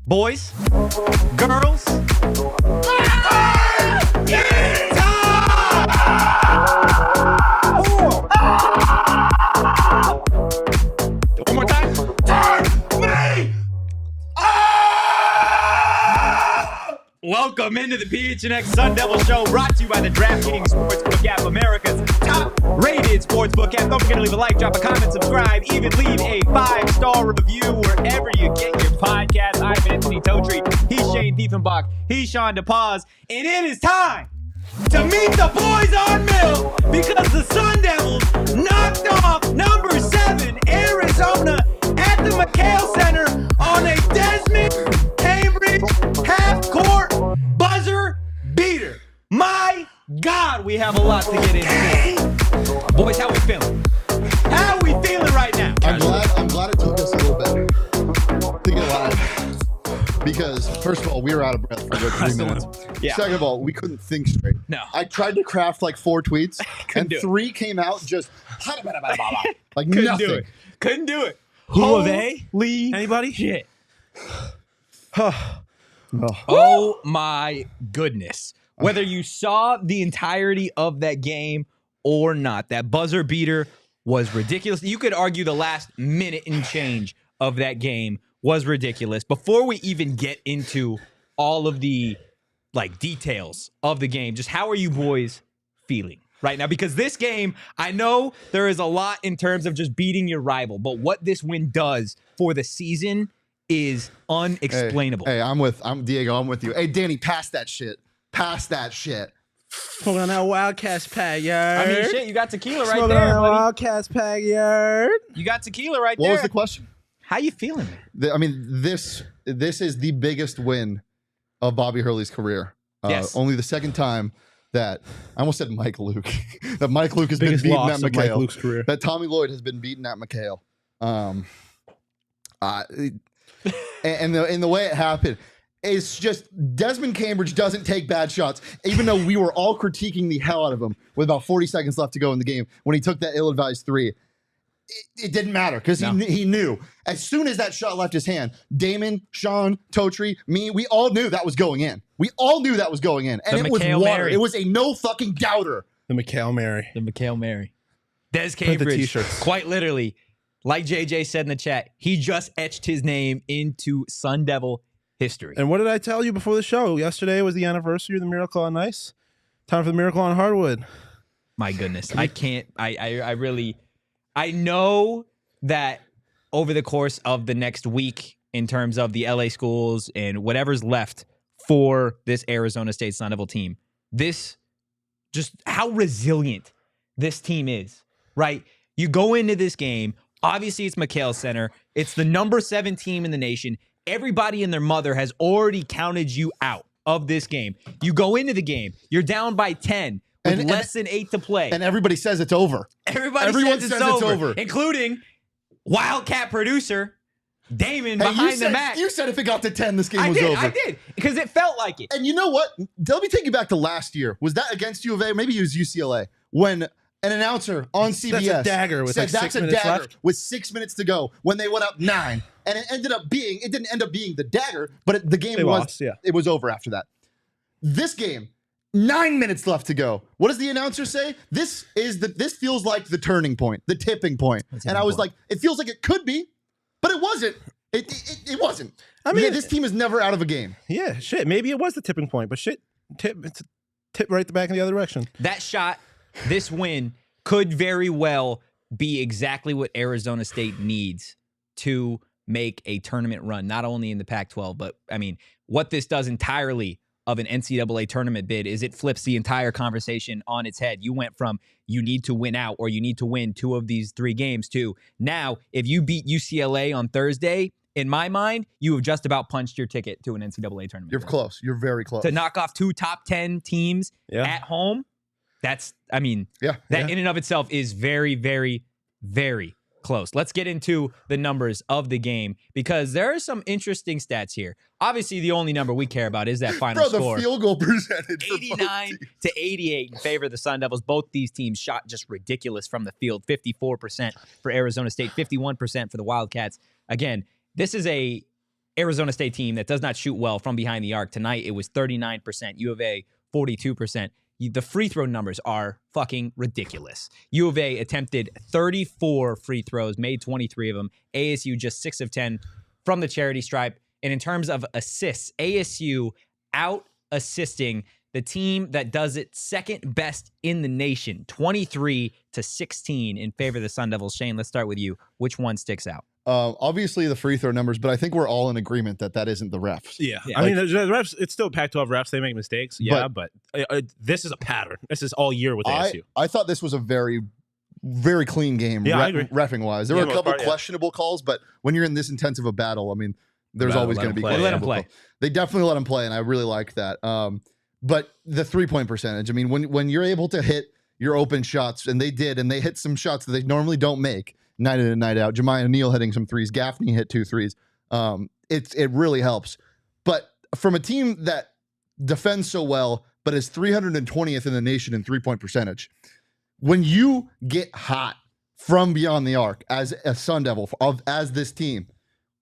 Boys, girls, it's time! One more time. Turn me on! Welcome into the PHNX Sun Devil Show, brought to you by the DraftKings Sportsbook app, America's top-rated sportsbook app. Don't forget to leave a like, drop a comment, subscribe, even leave a 5-star review wherever you get your podcast. I'm Anthony Totri. He's Shane Diefenbach. He's Shawn DePaz. And it is time to meet the boys on Mill because the Sun Devils knocked off number 7 Arizona at the McHale Center on a Desmond Cambridge half-court buzzer beater. My God, we have a lot to get into. Boys, how we feeling? How we feeling right now? I'm glad it took us a little bit to get live. Because, first of all, we were out of breath for about 3 minutes. Yeah. Second of all, we couldn't think straight. No. I tried to craft like 4 tweets, and do it. 3 came out just like Couldn't nothing. do it. Couldn't do it. Who are they? Holy Anybody? shit. Oh. Oh my goodness. Whether you saw the entirety of that game or not, that buzzer beater was ridiculous. You could argue the last minute and change of that game was ridiculous. Before we even get into all of the details of the game, just how are you boys feeling right now? Because this game, I know there is a lot in terms of just beating your rival, but what this win does for the season is unexplainable. Hey, I'm Diego. I'm with you. Hey, Danny, pass that shit. Pass that shit. Smoking on that Wildcats pack, yard. I mean, shit, you got tequila right Smoking there, on that buddy. Wildcats pack, yard. You got tequila right What there. was the question? How you feeling, man? I mean, this is the biggest win of Bobby Hurley's career. Yes. Only the second time that I almost said Mike Luke that Mike Luke has Biggest been beaten loss at of Mike McHale. Luke's career. That Tommy Lloyd has been beaten at McHale. And the way it happened, it's just Desmond Cambridge doesn't take bad shots, even though we were all critiquing the hell out of him with about 40 seconds left to go in the game when he took that ill-advised 3. It didn't matter because he knew as soon as that shot left his hand, Damon, Shawn, Totri, me, we all knew that was going in. We all knew that was going in. And The it was McHale water. Mary. It was a no fucking doubter. The McHale Mary. The McHale Mary. Des the Cambridge, t-shirts. quite literally, like JJ said in the chat, he just etched his name into Sun Devil history. And what did I tell you before the show? Yesterday was the anniversary of the Miracle on Ice. Time for the Miracle on Hardwood. My goodness. I can't, I know that over the course of the next week, in terms of the LA schools and whatever's left for this Arizona State Sun Devil team, this just how resilient this team is, right? You go into this game, obviously it's McHale Center. It's the number 7 team in the nation. Everybody and their mother has already counted you out of this game. You go into the game, you're down by 10 with less than 8 to play. And everybody says it's over. Everyone says it's over, including Wildcat producer Damon behind the mat. You said if it got to 10, this game was over. I did, because it felt like it. And you know what? Let me take you back to last year. Was that against U of A? Maybe it was UCLA. When an announcer on CBS That's a dagger with said like 6 minutes left. with 6 minutes to go when they went up 9. And it didn't end up being the dagger, but the game it was over after that. This game, 9 minutes left to go. What does the announcer say? This feels like the turning point, the tipping point. And I was like, it feels like it could be, but it wasn't. It wasn't. I mean, this team is never out of a game. Yeah, shit. Maybe it was the tipping point, but shit, tip right back in the other direction. That shot, this win, could very well be exactly what Arizona State needs to make a tournament run, not only in the Pac-12, but, I mean, what this does entirely of an NCAA tournament bid is it flips the entire conversation on its head. You went from you need to win out or you need to win 2 of these 3 games to now if you beat UCLA on Thursday, in my mind, you have just about punched your ticket to an NCAA tournament. You're close. You're very close. To knock off 2 top 10 teams at home, that's, I mean, that in and of itself is very, very, very close. Let's get into the numbers of the game because there are some interesting stats here. Obviously, the only number we care about is that final score. The field goal percentage. 89 to 88 in favor of the Sun Devils. Both these teams shot just ridiculous from the field. 54% for Arizona State, 51% for the Wildcats. Again, this is a Arizona State team that does not shoot well from behind the arc. Tonight, it was 39%. U of A, 42%. The free throw numbers are fucking ridiculous. U of A attempted 34 free throws, made 23 of them. ASU just 6 of 10 from the charity stripe. And in terms of assists, ASU out-assisting the team that does it second best in the nation, 23-16 in favor of the Sun Devils. Shane, let's start with you. Which one sticks out? Obviously the free throw numbers, but I think we're all in agreement that isn't the refs. Yeah. I mean, the refs, it's still Pac-12 refs. They make mistakes. Yeah, but this is a pattern. This is all year with ASU. I thought this was a very, very clean game. Yeah, I agree. Reffing-wise. There were a couple questionable calls, but when you're in this intense of a battle, I mean, there's always going to be questionable. Let them play. They definitely let them play, and I really like that. But the three-point percentage, I mean, when you're able to hit your open shots, and they did, and they hit some shots that they normally don't make, night in and night out. Jemiah Neal hitting some threes. Gaffney hit 2 threes. It really helps. But from a team that defends so well, but is 320th in the nation in three-point percentage, when you get hot from beyond the arc as a Sun Devil, as this team,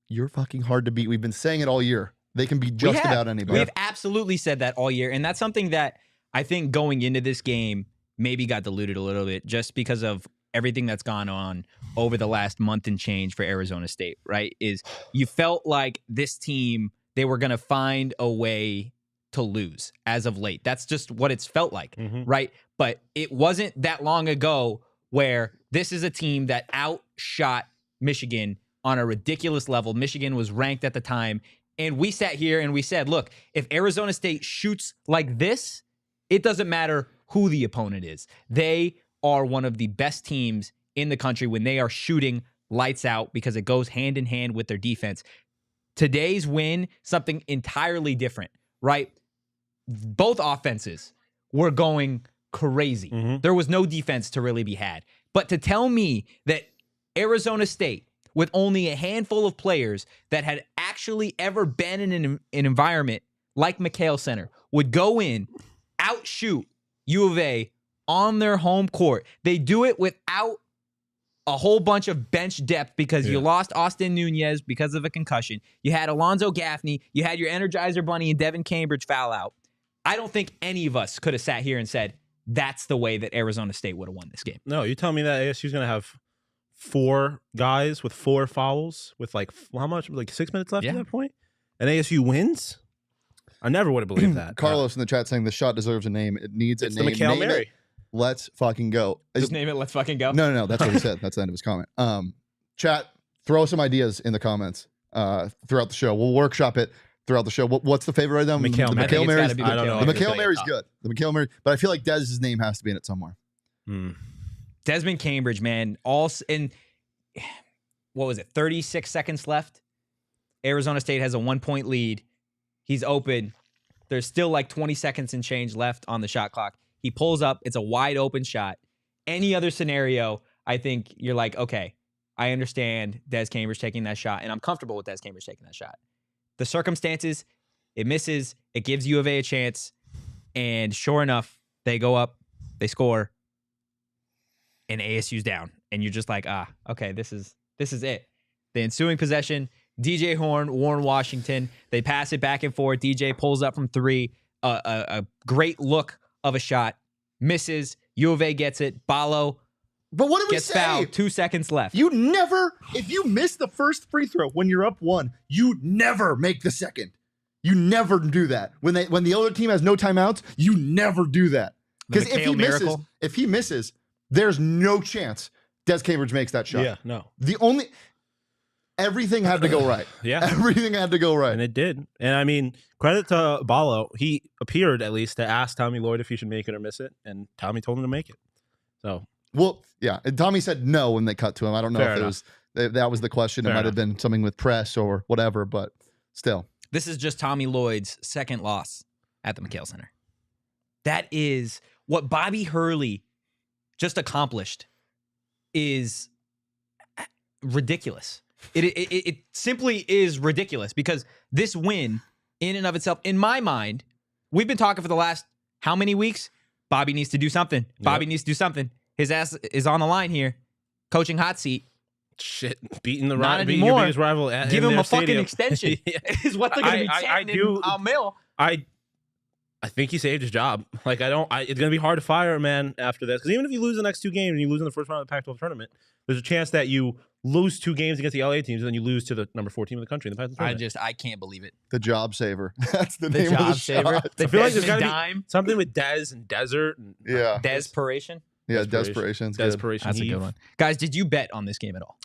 you're fucking hard to beat. We've been saying it all year. They can beat just about anybody. We've absolutely said that all year. And that's something that I think going into this game maybe got diluted a little bit just because of everything that's gone on over the last month and change for Arizona State, right? Is you felt like this team, they were going to find a way to lose as of late. That's just what it's felt like, right? But it wasn't that long ago where this is a team that outshot Michigan on a ridiculous level. Michigan was ranked at the time. And we sat here and we said, look, if Arizona State shoots like this, it doesn't matter who the opponent is. They are one of the best teams in the country when they are shooting lights out because it goes hand in hand with their defense. Today's win, something entirely different, right? Both offenses were going crazy. There was no defense to really be had. But to tell me that Arizona State, with only a handful of players that had actually ever been in an environment like McHale Center, would go in, outshoot U of A on their home court. They do it without a whole bunch of bench depth because you lost Austin Nunez because of a concussion. You had Alonzo Gaffney. You had your Energizer Bunny and Desmond Cambridge foul out. I don't think any of us could have sat here and said, that's the way that Arizona State would have won this game. No, you tell me that ASU's going to have 4 guys with 4 fouls with how much? 6 minutes left at that point? And ASU wins? I never would have believed that. Carlos in the chat saying the shot deserves a name. It needs a name. It's the McHale Mary. Let's fucking go. Just name it, let's fucking go? No. That's what he said. That's the end of his comment. Chat, throw some ideas in the comments throughout the show. We'll workshop it throughout the show. What's the favorite item? McHale Mary. The McHale Mary's. I don't know. The McHale Mary's good. The McHale Mary. But I feel like Dez's name has to be in it somewhere. Desmond Cambridge, man. What was it? 36 seconds left. Arizona State has a 1-point lead. He's open. There's still 20 seconds and change left on the shot clock. He pulls up. It's a wide open shot. Any other scenario, I think you're like, okay, I understand Des Cambridge taking that shot, and I'm comfortable with Des Cambridge taking that shot. The circumstances, it misses. It gives U of A a chance. And sure enough, they go up, they score, and ASU's down. And you're just like, okay, this is it. The ensuing possession, DJ Horne, Warren Washington, they pass it back and forth. DJ pulls up from 3, a great look of a shot, misses. U of A gets it. Balo But what did we gets say? fouled. 2 seconds left. You never, if you miss the first free throw when you're up 1, you never make the second. You never do that. When the other team has no timeouts, you never do that. Because if he misses, there's no chance Des Cambridge makes that shot. Yeah, no. Everything had to go right. Yeah. Everything had to go right. And it did. And I mean, credit to Balo. He appeared at least to ask Tommy Lloyd if he should make it or miss it. And Tommy told him to make it. So. Well, yeah. And Tommy said no when they cut to him. I don't know if that was the question. It might have been something with press or whatever, but still. This is just Tommy Lloyd's second loss at the McHale Center. That is what Bobby Hurley just accomplished is ridiculous. It simply is ridiculous because this win in and of itself, in my mind, we've been talking for the last how many weeks? Bobby needs to do something. Bobby needs to do something. His ass is on the line here. Coaching hot seat. Shit, beating your anymore. biggest rival at Give him a stadium. fucking extension. Is what they're going to be chanting in Mill. I think he saved his job. Like, it's going to be hard to fire a man after this. Because even if you lose the next 2 games and you lose in the first round of the Pac-12 tournament, there's a chance that you lose 2 games against the LA teams and then you lose to the number 4 team in the country in the Pac-12 tournament. I can't believe it. The job saver. That's the The name of job the saver. shot. The I feel like there's Desmond got to dime. be something with Des and Desert. And Yeah. Desperation. Yeah, Desperation's good. Desperation. That's a good one. Guys, did you bet on this game at all?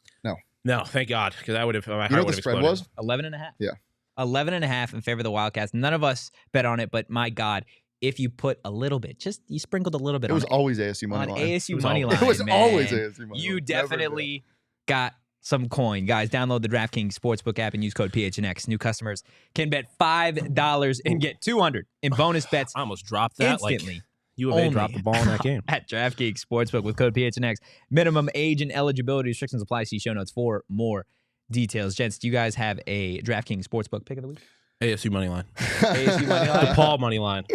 No, thank God, because I would have. You know what the spread was? 11.5. Yeah. 11.5 in favor of the Wildcats. None of us bet on it, but my God, if you put a little bit, you sprinkled a little bit It was on always ASU money on line. ASU money line. It was man. always ASU money line. You Never definitely got some coin. Guys, download the DraftKings Sportsbook app and use code PHNX. New customers can bet $5 and get $200 in bonus bets I almost dropped that. instantly. Like, U of A dropped the ball in that game. At DraftKings Sportsbook with code PHNX. Minimum age and eligibility restrictions apply. See show notes for more details. Gents, do you guys have a DraftKings Sportsbook pick of the week? ASU money line. ASU money line? DePaul money line.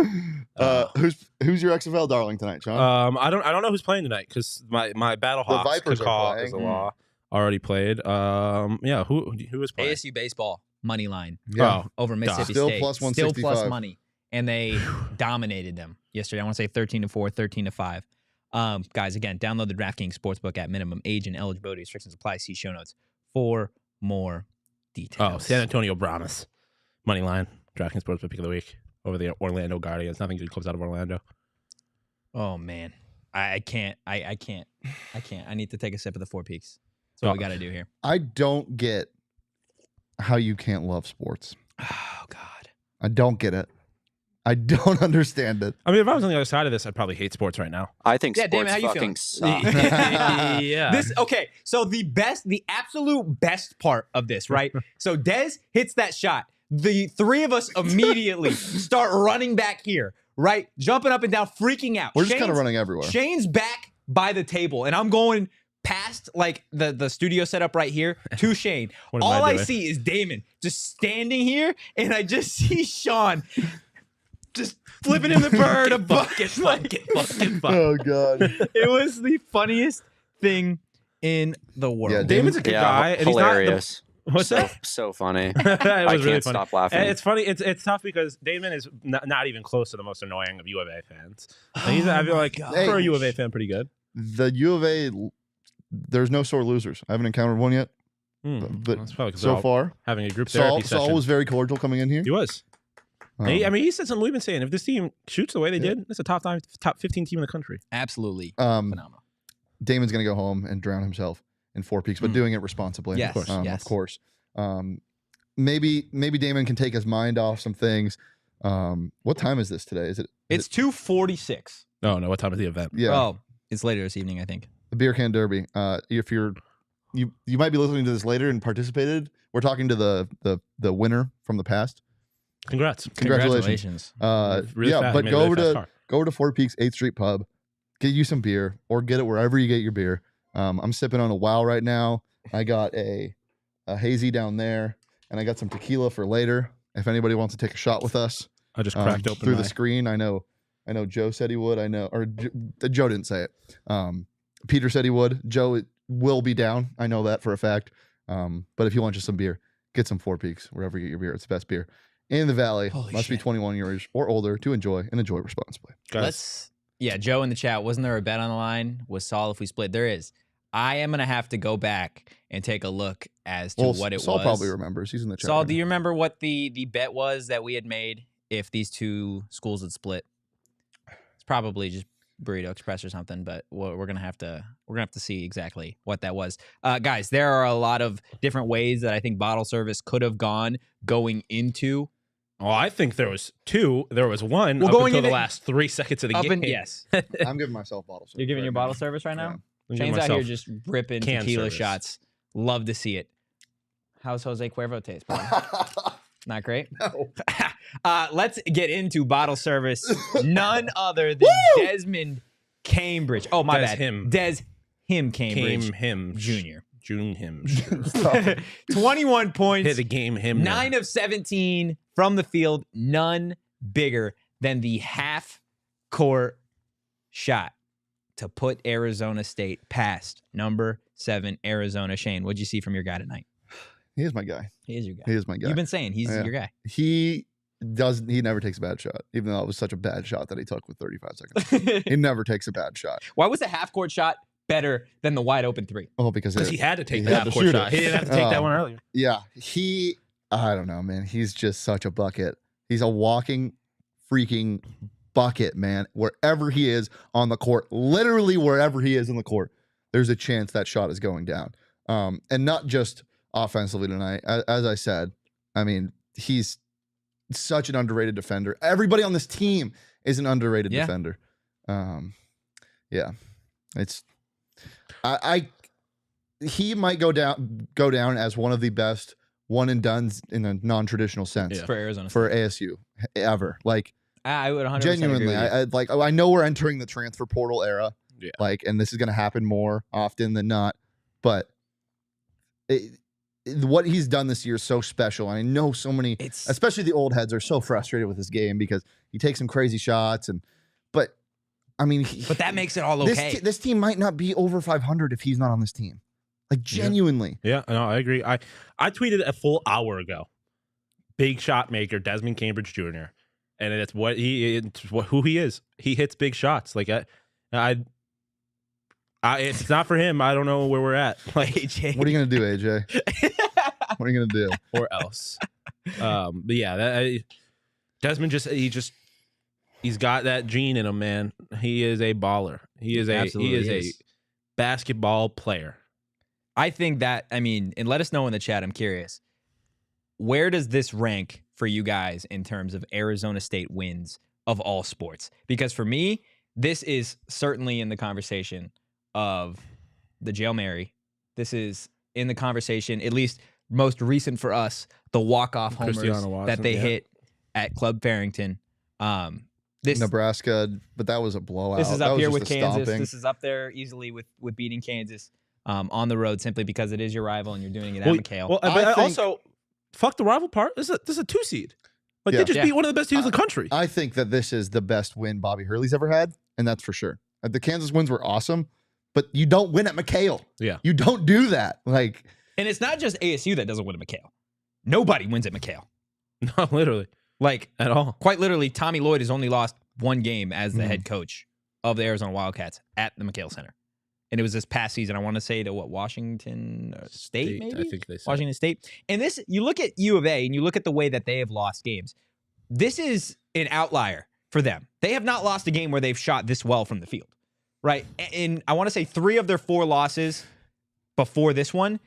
Who's your XFL darling tonight, Shawn? I don't know who's playing tonight because my Battle Hawks Vipers are Cacaw playing. is a law already played. Yeah, who is playing? ASU baseball money line Yeah. over Mississippi Still State. plus Still 165. plus money. And they dominated them yesterday. I want to say 13-4, 13-5. Guys, again, download the DraftKings Sportsbook app. Minimum age and eligibility restrictions apply. See show notes for more details. Oh, San Antonio Brahmas money line. DraftKings Sportsbook pick of the week over the Orlando Guardians. Nothing good comes out of Orlando. Oh man, I can't. I can't. I need to take a sip of the Four Peaks. That's what we got to do here. I don't get how you can't love sports. Oh God, I don't get it. I don't understand it. I mean, if I was on the other side of this, I'd probably hate sports right now. I think Yeah, Damon, sports how you fucking feeling? suck. Yeah. Okay, so the absolute best part of this, right? So Dez hits that shot. The 3 of us immediately start running back here, right? Jumping up and down, freaking out. We're just kind of running everywhere. Shane's back by the table, and I'm going past like the studio setup right here to Shane. What am All I I doing? see is Damon just standing here, and I just see Shawn just flipping him the bird a bucket. Oh God. It was the funniest thing in the world. Yeah, Damon's a good guy. And hilarious. He's not what's that? So funny. It was I really can't funny. stop laughing. And it's funny. It's tough because Damon is not even close to the most annoying of U of A fans. And he's, I feel like gosh. for a U of A fan, pretty good. The U of A, there's no sore losers. I haven't encountered one yet, but That's probably 'cause so they're all far, having a group therapy Saul session. was very cordial coming in here. He was. Um, And I mean, he said something we've been saying. If this team shoots the way they did, it's a top 15 team in the country. Absolutely um, phenomenal. Damon's gonna go home and drown himself in 4 Peaks, but doing it responsibly. Yes, Of course. Maybe Damon can take his mind off some things. What time is this today? It's 2:46. No, what time is the event? Yeah, Oh, it's later this evening, I think. the Beer Can Derby. If you might be listening to this later and participated. We're talking to the winner from the past. Congrats. Congratulations. Really Yeah, fast. but You made go a over really to fast car. go over to 4 Peaks 8th Street Pub, get you some beer, or get it wherever you get your beer. I'm sipping on a Wow right now. I got a hazy down there, and I got some tequila for later. If anybody wants to take a shot with us, I just cracked open through my... the screen. I know Joe said he would. Joe didn't say it. Peter said he would. Joe will be down. I know that for a fact. But if you want just some beer, get some 4 Peaks wherever you get your beer. It's the best beer in the valley. Holy Must be shit. 21 years or older to enjoy, and enjoy responsibly. Guys, Joe in the chat, wasn't there a bet on the line? Was Saul if we split? There is. I am going to have to go back and take a look as to what it Saul was. probably remembers. He's in the chat. Saul, right do now. you remember what the bet was that we had made if these 2 schools had split? It's probably just Burrito Express or something, but we're gonna have to see exactly what that was. Guys, there are a lot of different ways that I think bottle service could have gone going into. Oh, I think there was 2. There was 1 Well, up going until the into- last 3 seconds of the game. Yes, I'm giving myself bottle service. you're giving right your now. bottle service right now. Yeah. I'm giving Shane's out here myself just ripping can tequila service. shots. Love to see it. How's Jose Cuervo taste, bro? Not great. No. Let's get into bottle service. None other than Desmond Cambridge. Oh, my bad. Cambridge Jr. June him. 21 points. Hit the game him. 9 of 17 from the field. None bigger than the half-court shot to put Arizona State past number 7 Arizona. Shane, what'd you see from your guy tonight? He is my guy. He is your guy. He is my guy. You've been saying he's Yeah. your guy. He never takes a bad shot, even though it was such a bad shot that he took with 35 seconds. He never takes a bad shot. Why was the half-court shot better than the wide-open 3? Oh, because he had to take he the had to half-court shoot shot. it. He didn't have to take that one earlier. Yeah, I don't know, man. He's just such a bucket. He's a walking freaking bucket, man. Wherever he is on the court, literally wherever he is in the court, there's a chance that shot is going down. And not just offensively tonight. As I said, I mean, he's such an underrated defender. Everybody on this team is an underrated defender. Yeah, it's he might go down as one of the best one and dones in a non-traditional sense For Arizona. for ASU ever. Like, I would 100% genuinely, agree with you. I know we're entering the transfer portal era. Yeah. Like, and this is going to happen more often than not, but what he's done this year is so special. I know so many, especially the old heads, are so frustrated with this game because he takes some crazy shots, but I mean, but that makes it all okay. This team might not be over 500 if he's not on this team. Like, genuinely. Yeah, no, I agree. I tweeted a full hour ago. Big shot maker Desmond Cambridge Jr. And it's who he is. He hits big shots. Like it's not for him. I don't know where we're at. Like, AJ. What are you gonna do, AJ? What are you gonna do? Or else. But yeah, Desmond he's got that gene in him, man. He is a baller. He is a basketball player. I think that, I mean, and let us know in the chat, I'm curious. Where does this rank for you guys in terms of Arizona State wins of all sports? Because for me, this is certainly in the conversation of the Jail Mary. This is in the conversation, at least most recent for us, the walk-off homers that they hit at Club Farrington. This Nebraska, but that was a blowout. This is that up was here just with a Kansas. stomping. This is up there easily with beating Kansas on the road, simply because it is your rival and you're doing it at McHale. Well, but also, fuck the rival part. This is a 2 seed. Like, they just beat one of the best teams in the country. I think that this is the best win Bobby Hurley's ever had, and that's for sure. The Kansas wins were awesome, but you don't win at McHale. Yeah. You don't do that. Like, and it's not just ASU that doesn't win at McHale. Nobody wins at McHale. No, literally. Like, at all. Quite literally, Tommy Lloyd has only lost one game as the head coach of the Arizona Wildcats at the McHale Center. And it was this past season. I want to say to Washington State, maybe? I think they said. Washington State. And this, you look at U of A and you look at the way that they have lost games. This is an outlier for them. They have not lost a game where they've shot this well from the field, right? And I want to say 3 of their 4 losses before this one,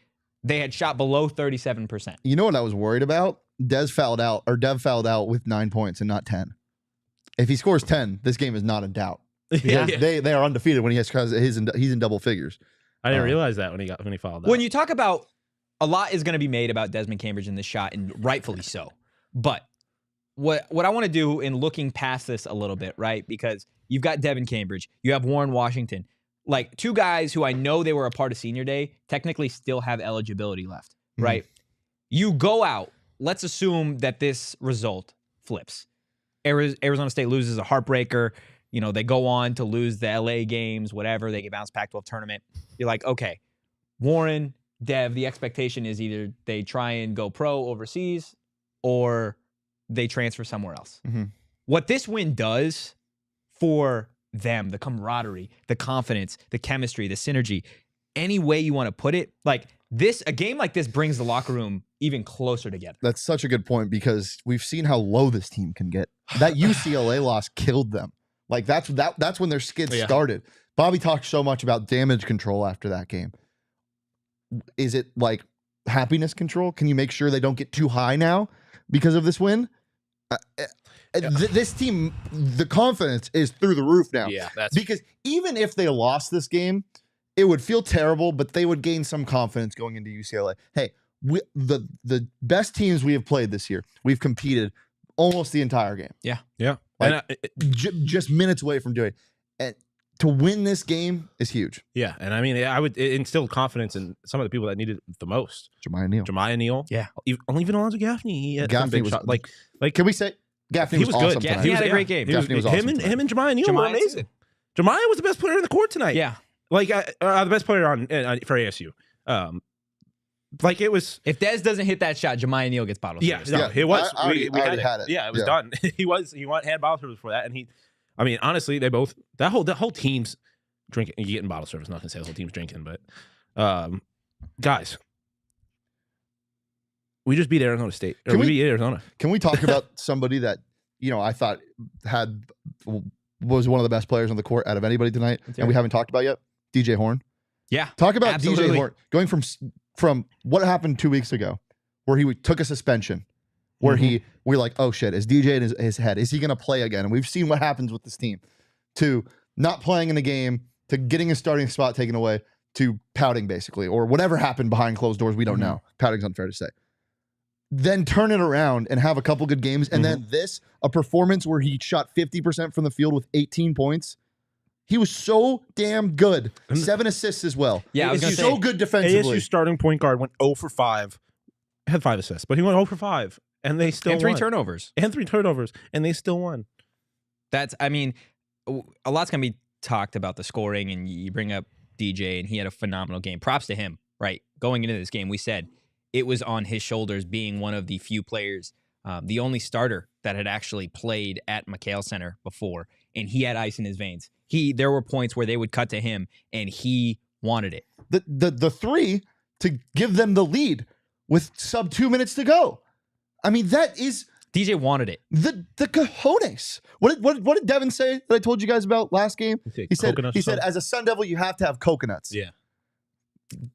they had shot below 37%. You know what I was worried about? Dev fouled out with 9 points and not 10. If he scores 10, this game is not in doubt. They are undefeated when he's in double figures. I didn't realize that when he fouled out. When you talk about, a lot is going to be made about Desmond Cambridge in this shot, and rightfully so. But what I want to do in looking past this a little bit, right? Because you've got Devin Cambridge, you have Warren Washington, like 2 guys who I know they were a part of senior day, technically still have eligibility left, right? You go out, let's assume that this result flips. Arizona State loses a heartbreaker. You know, they go on to lose the LA games, whatever. They get bounced Pac-12 tournament. You're like, okay, Warren, Dev, the expectation is either they try and go pro overseas or they transfer somewhere else. What this win does for them, the camaraderie, the confidence, the chemistry, the synergy, any way you want to put it, like this, a game like this brings the locker room even closer together. That's such a good point because we've seen how low this team can get. That UCLA loss killed them. Like that's when their skid started. Bobby talked so much about damage control after that game. Is it like happiness control? Can you make sure they don't get too high now because of this win? This team, the confidence is through the roof now. Yeah, because even if they lost this game, it would feel terrible, but they would gain some confidence going into UCLA. Hey, the best teams we have played this year, we've competed almost the entire game. Yeah. Like, just minutes away from doing it. And to win this game is huge. Yeah, and I mean, I would instill confidence in some of the people that needed it the most. Jemiah Neal. Yeah. Even Alonzo Gaffney. He had some big was shot. Like, can we say Gaffney was awesome good. tonight. He had a great game. Gaffney was awesome him and Jemiah Neal were amazing. Jemiah was the best player in the court tonight. Yeah. Like the best player on for ASU. Like it was. If Dez doesn't hit that shot, Jemiah Neal gets bottle Yeah, service. no, it was. I already had it. Yeah, it was done. he had bottle service before that, and he. I mean, honestly, they both that whole team's drinking, getting bottle service. I'm not gonna say the whole team's drinking, but guys, we just beat Arizona State. Or we beat Arizona. Can we talk about somebody that I thought was one of the best players on the court out of anybody tonight, and we haven't talked about yet? DJ Horne. Yeah, talk about absolutely. DJ Horne going from what happened 2 weeks ago, where he took a suspension, where we're like, oh shit, is DJ in his head? Is he going to play again? And we've seen what happens with this team, to not playing in the game, to getting his starting spot taken away, to pouting basically, or whatever happened behind closed doors. We don't know. Pouting's unfair to say. Then turn it around and have a couple good games. And then a performance where he shot 50% from the field with 18 points. He was so damn good. 7 assists as well. Yeah, I was he's gonna say, so good defensively. ASU starting point guard went 0 for 5, had 5 assists, but he went 0 for 5, and they still and 3 won. turnovers. And 3 turnovers, and they still won. I mean, a lot's going to be talked about the scoring, and you bring up DJ, and he had a phenomenal game. Props to him, right? Going into this game, we said it was on his shoulders, being one of the few players, the only starter that had actually played at McHale Center before, and he had ice in his veins. There were points where they would cut to him, and he wanted it. The three to give them the lead with sub 2 minutes to go. I mean, that is DJ wanted it. The cojones. What did Devin say that I told you guys about last game? He said as a Sun Devil you have to have coconuts. Yeah,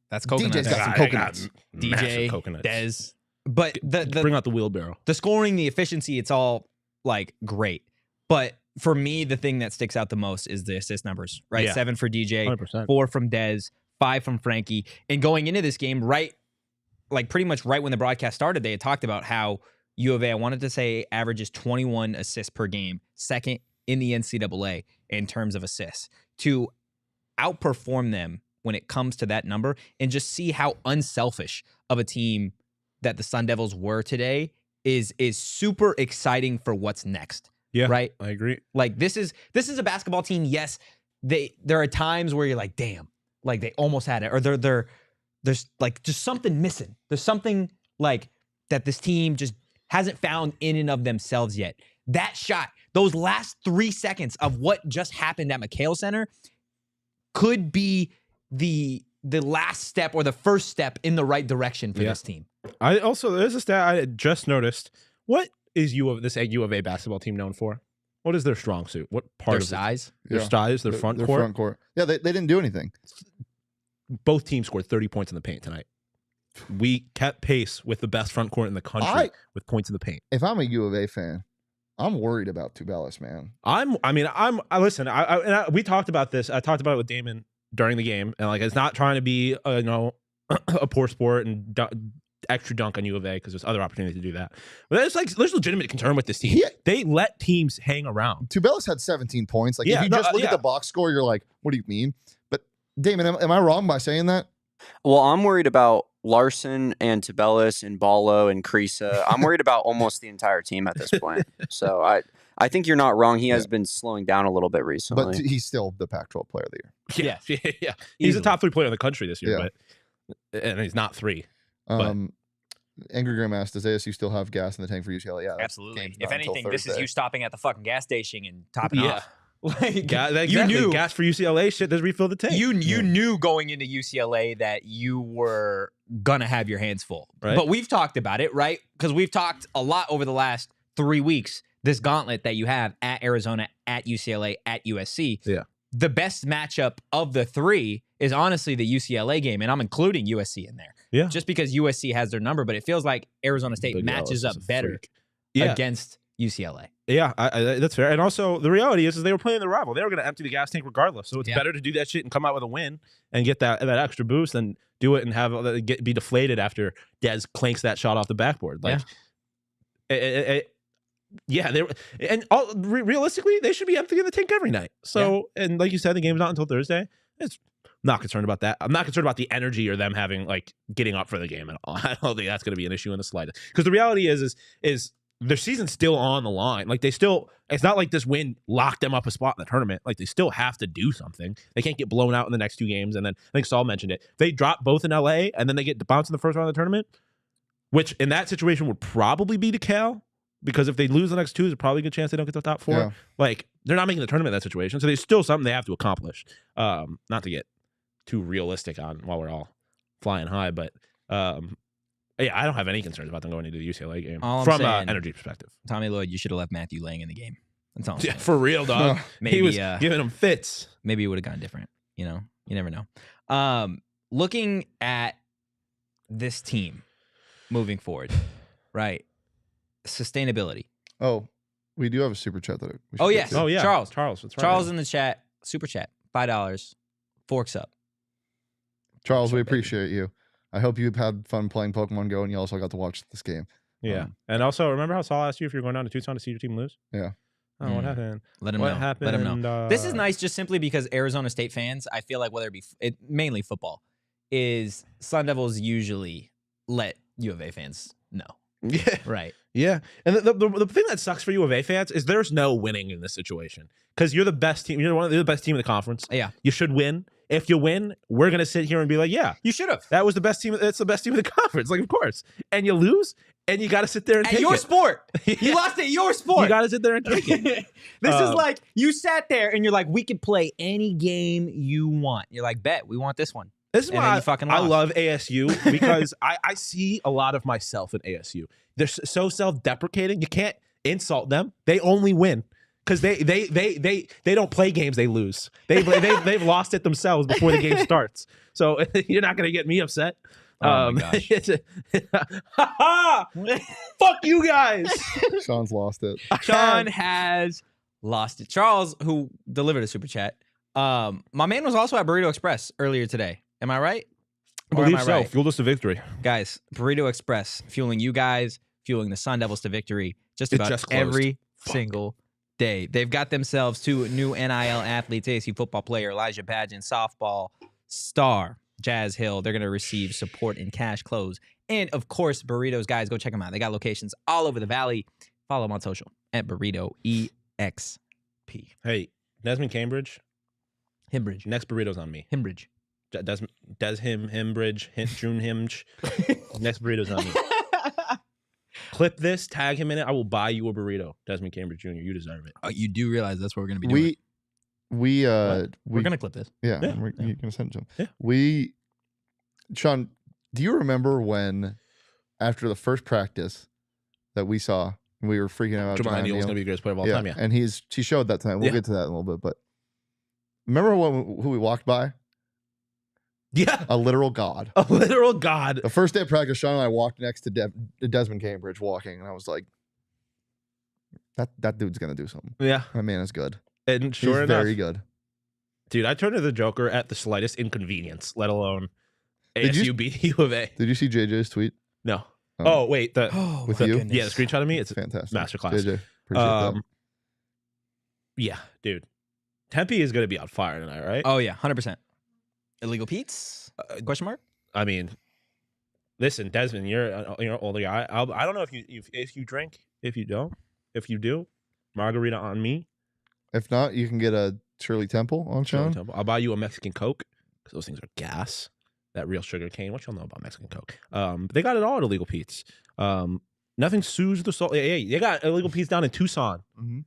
that's coconuts. DJ's got some coconuts. DJ, coconuts. Dez, but bring out the wheelbarrow. The scoring, the efficiency, it's all like great. But for me, the thing that sticks out the most is the assist numbers. Right, Yeah. 7 for DJ, 100%. 4 from Dez, 5 from Frankie, and going into this game, pretty much right when the broadcast started, they had talked about how U of A, I wanted to say, averages 21 assists per game, second in the NCAA in terms of assists. To outperform them when it comes to that number and just see how unselfish of a team that the Sun Devils were today is super exciting for what's next. Yeah, right. I agree. Like this is a basketball team. Yes, there are times where you're like, damn, like they almost had it, or there's like just something missing. There's something like that this team just hasn't found in and of themselves yet. That shot, those last 3 seconds of what just happened at McHale Center could be the last step or the first step in the right direction for this team. There's a stat I just noticed. What is this U of A basketball team known for? What is their strong suit? What part Their of size? Their size, their front court? Front court. Yeah, they didn't do anything. Both teams scored 30 points in the paint tonight. We kept pace with the best front court in the country with points in the paint. If I'm a U of A fan, I'm worried about Tubelis, man. Listen, we talked about this. I talked about it with Damon during the game, and like, it's not trying to be a poor sport and extra dunk on U of A because there's other opportunities to do that. But there's legitimate concern with this team. They let teams hang around. Tubelis had 17 points. Like, if you just look at the box score, you're like, what do you mean? But Damon, am I wrong by saying that? Well, I'm worried about Larson and Tubelis and Ballo and Creasa. I'm worried about almost the entire team at this point. So I think you're not wrong. He has been slowing down a little bit recently. But he's still the Pac-12 player of the year. Yeah. He's a top 3 player in the country this year, and he's not 3. Angry Grim asked, does ASU still have gas in the tank for UCLA? Yeah, absolutely. If anything, this is you stopping at the fucking gas station and topping off. Like, you knew gas for UCLA shit. Just refill the tank. You knew going into UCLA that you were gonna have your hands full. Right? But we've talked about it, right? Because we've talked a lot over the last 3 weeks. This gauntlet that you have at Arizona, at UCLA, at USC. Yeah. The best matchup of the 3 is honestly the UCLA game, and I'm including USC in there. Yeah. Just because USC has their number, but it feels like Arizona State matches up better against UCLA. Yeah, that's fair. And also, the reality is they were playing the rival. They were going to empty the gas tank regardless. So it's better to do that shit and come out with a win and get that extra boost than do it and have be deflated after Dez clanks that shot off the backboard. Like, realistically, they should be emptying the tank every night. So, and like you said, the game's not until Thursday. It's not concerned about that. I'm not concerned about the energy or them having getting up for the game at all. I don't think that's going to be an issue in the slightest. Because the reality is their season's still on the line. Like it's not like this win locked them up a spot in the tournament. Like they still have to do something. They can't get blown out in the next 2 games. And then I think Saul mentioned it. They drop both in LA and then they get bounced in the first round of the tournament, which in that situation would probably be to Cal, because if they lose the next 2, there's probably a good chance they don't get to the top 4. Yeah. Like they're not making the tournament in that situation. So there's still something they have to accomplish. Not to get too realistic on while we're all flying high, but yeah, I don't have any concerns about them going into the UCLA game from an energy perspective. Tommy Lloyd, you should have left Matthew Lang in the game. That's all. Yeah, for real, dog. Maybe, he was giving him fits. Maybe it would have gone different. You know, you never know. Looking at this team moving forward, right? Sustainability. Oh, we do have a super chat that. Yes. Oh yeah, Charles. That's right, Charles in the chat. Super chat. $5. Forks up. Charles, we appreciate you. I hope you've had fun playing Pokemon Go and you also got to watch this game. Yeah. And also, remember how Saul asked you if you're going down to Tucson to see your team lose? Yeah. Oh, what happened? Let him know. Let him know. This is nice just simply because Arizona State fans, I feel like whether it be mainly football, is Sun Devils usually let U of A fans know. Yeah. Right. Yeah. And the thing that sucks for U of A fans is there's no winning in this situation because you're the best team. You're the best team in the conference. Yeah. You should win. If you win, we're going to sit here and be like, yeah, you should have. That was the best team. It's the best team in the conference. Like, of course. And you lose, and you got to sit there and take it. At your sport. You lost at your sport. You got to sit there and take it. This is like, you sat there and you're like, we could play any game you want. You're like, bet, we want this one. This is why I love ASU because I see a lot of myself in ASU. They're so self-deprecating. You can't insult them. They only win. Because they don't play games, they lose. They've lost it themselves before the game starts. So you're not gonna get me upset. Oh my gosh. Fuck you guys. Shawn's lost it. Shawn has lost it. Charles, who delivered a super chat, my man was also at Burrito Express earlier today. Am I right? I believe so. Right? Fueled us to victory. Guys, Burrito Express, fueling you guys, fueling the Sun Devils to victory. Just about every single day. They've got themselves 2 new NIL athletes, ASU football player Elijah Padgett, softball star Jazz Hill. They're going to receive support in cash clothes. And, of course, Burritos. Guys, go check them out. They got locations all over the valley. Follow them on social at Burrito EXP. Hey, Desmond Cambridge. Himbridge. Next burrito's on me. Himbridge. Himbridge. June Himge. Next burrito's on me. Clip this, tag him in it. I will buy you a burrito, Desmond Cambridge Jr. You deserve it. Oh, you do realize that's what we're going to be doing. We're going to clip this. Yeah. You're going to send it to him. Yeah. Shawn, do you remember when, after the first practice that we saw, we were freaking out? Jamal Neal was going to be the greatest player of all time, yeah. And he showed that tonight. We'll get to that in a little bit. But remember who we walked by? Yeah. A literal god. A literal god. The first day of practice, Shawn and I walked next to Desmond Cambridge walking, and I was like, that dude's going to do something. Yeah. That man is good. And sure He's enough. very good. Dude, I turned to the Joker at the slightest inconvenience, let alone ASU beat U of A. Did you see JJ's tweet? No. Oh, wait. With you? Yeah, the screenshot of me. It's fantastic. Masterclass. JJ, appreciate that. Yeah, dude. Tempe is going to be on fire tonight, right? Oh, yeah, 100%. Illegal Pete's? Question mark? I mean, listen, Desmond, you're an older guy. I don't know if you drink, if you don't. If you do, margarita on me. If not, you can get a Shirley Temple on Shawn. I'll buy you a Mexican Coke because those things are gas. That real sugar cane. What y'all know about Mexican Coke? They got it all at Illegal Pete's. Nothing soothes the soul. Hey, they got Illegal Pete's down in Tucson. Mm-hmm.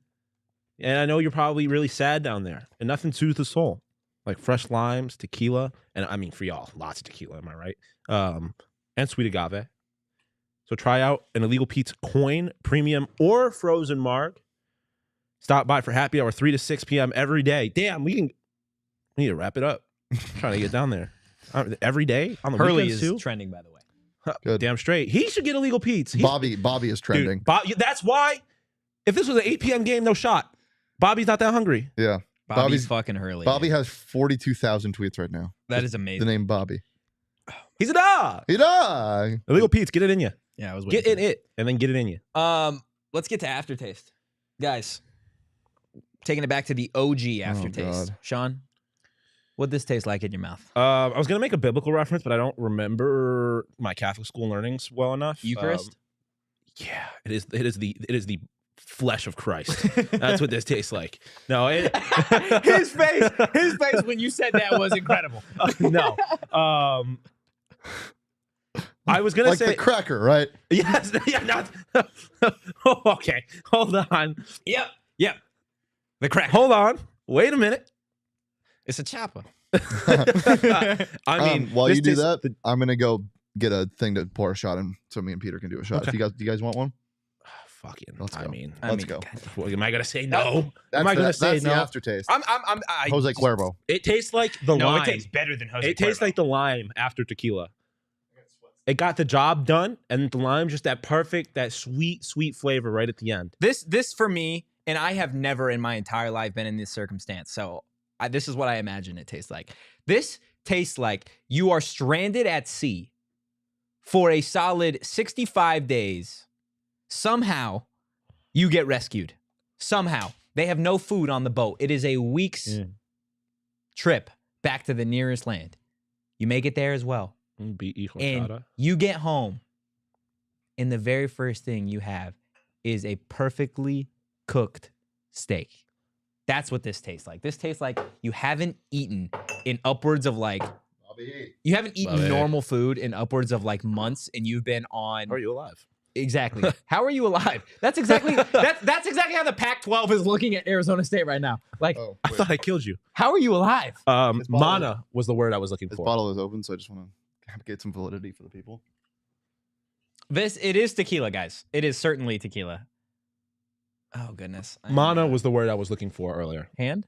And I know you're probably really sad down there. And nothing soothes the soul. Like fresh limes, tequila, and I mean for y'all, lots of tequila, am I right? And sweet agave. So try out an Illegal Pete's coin, premium, or frozen marg. Stop by for happy hour 3 to 6 p.m. every day. Damn, we need to wrap it up. I'm trying to get down there. Every day on the Hurley weekends is too. trending, by the way. Good. Damn straight. He should get Illegal Pete's. Bobby is trending. Dude, that's why. If this was an 8 p.m. game, no shot. Bobby's not that hungry. Yeah. Bobby's fucking Hurley. Bobby has 42,000 tweets right now. That is amazing. The name Bobby. He's a dog. He dog. Illegal Pete's, get it in you. Yeah, I was get in it, and then get it in you. Let's get to Aftertaste, guys. Taking it back to the OG Aftertaste. Shawn, what'd this taste like in your mouth? I was gonna make a biblical reference, but I don't remember my Catholic school learnings well enough. Eucharist. Yeah, it is the flesh of Christ. That's what this tastes like. No, his face when you said that was incredible. no. I was gonna Like say the cracker, right? yes. Yeah, not. Oh, okay, hold on. Yep. The crack. Hold on. Wait a minute. It's a chopper. I mean, while this you do tastes- that, I'm gonna go get a thing to pour a shot in, so me and Peter can do a shot. Okay. Do you guys want one? Fucking. Let's I go. mean, Let's go. what, am I gonna say no? That's Am I gonna the, say that's no? the aftertaste. I Jose Cuervo. It tastes like the no, lime. it tastes better than Jose. It tastes like the lime after tequila. It got the job done, and the lime just that perfect, that sweet flavor right at the end. This for me, and I have never in my entire life been in this circumstance. So this is what I imagine it tastes like. This tastes like you are stranded at sea for a solid 65 days. Somehow, you get rescued. Somehow. They have no food on the boat. It is a week's trip back to the nearest land. You make it there as well. And you get home, and the very first thing you have is a perfectly cooked steak. That's what this tastes like. This tastes like you haven't eaten in upwards of like... You haven't eaten normal food in upwards of like months, and you've been on... How are you alive? Exactly. How are you alive? That's exactly that's exactly how the Pac-12 is looking at Arizona State right now. Like, I thought I killed you. how are you alive? Mana was the word I was looking This for. bottle is open, so I just want to get some validity for the people. It is tequila, guys. It is certainly tequila. Oh goodness. Mana was the word I was looking for earlier. hand?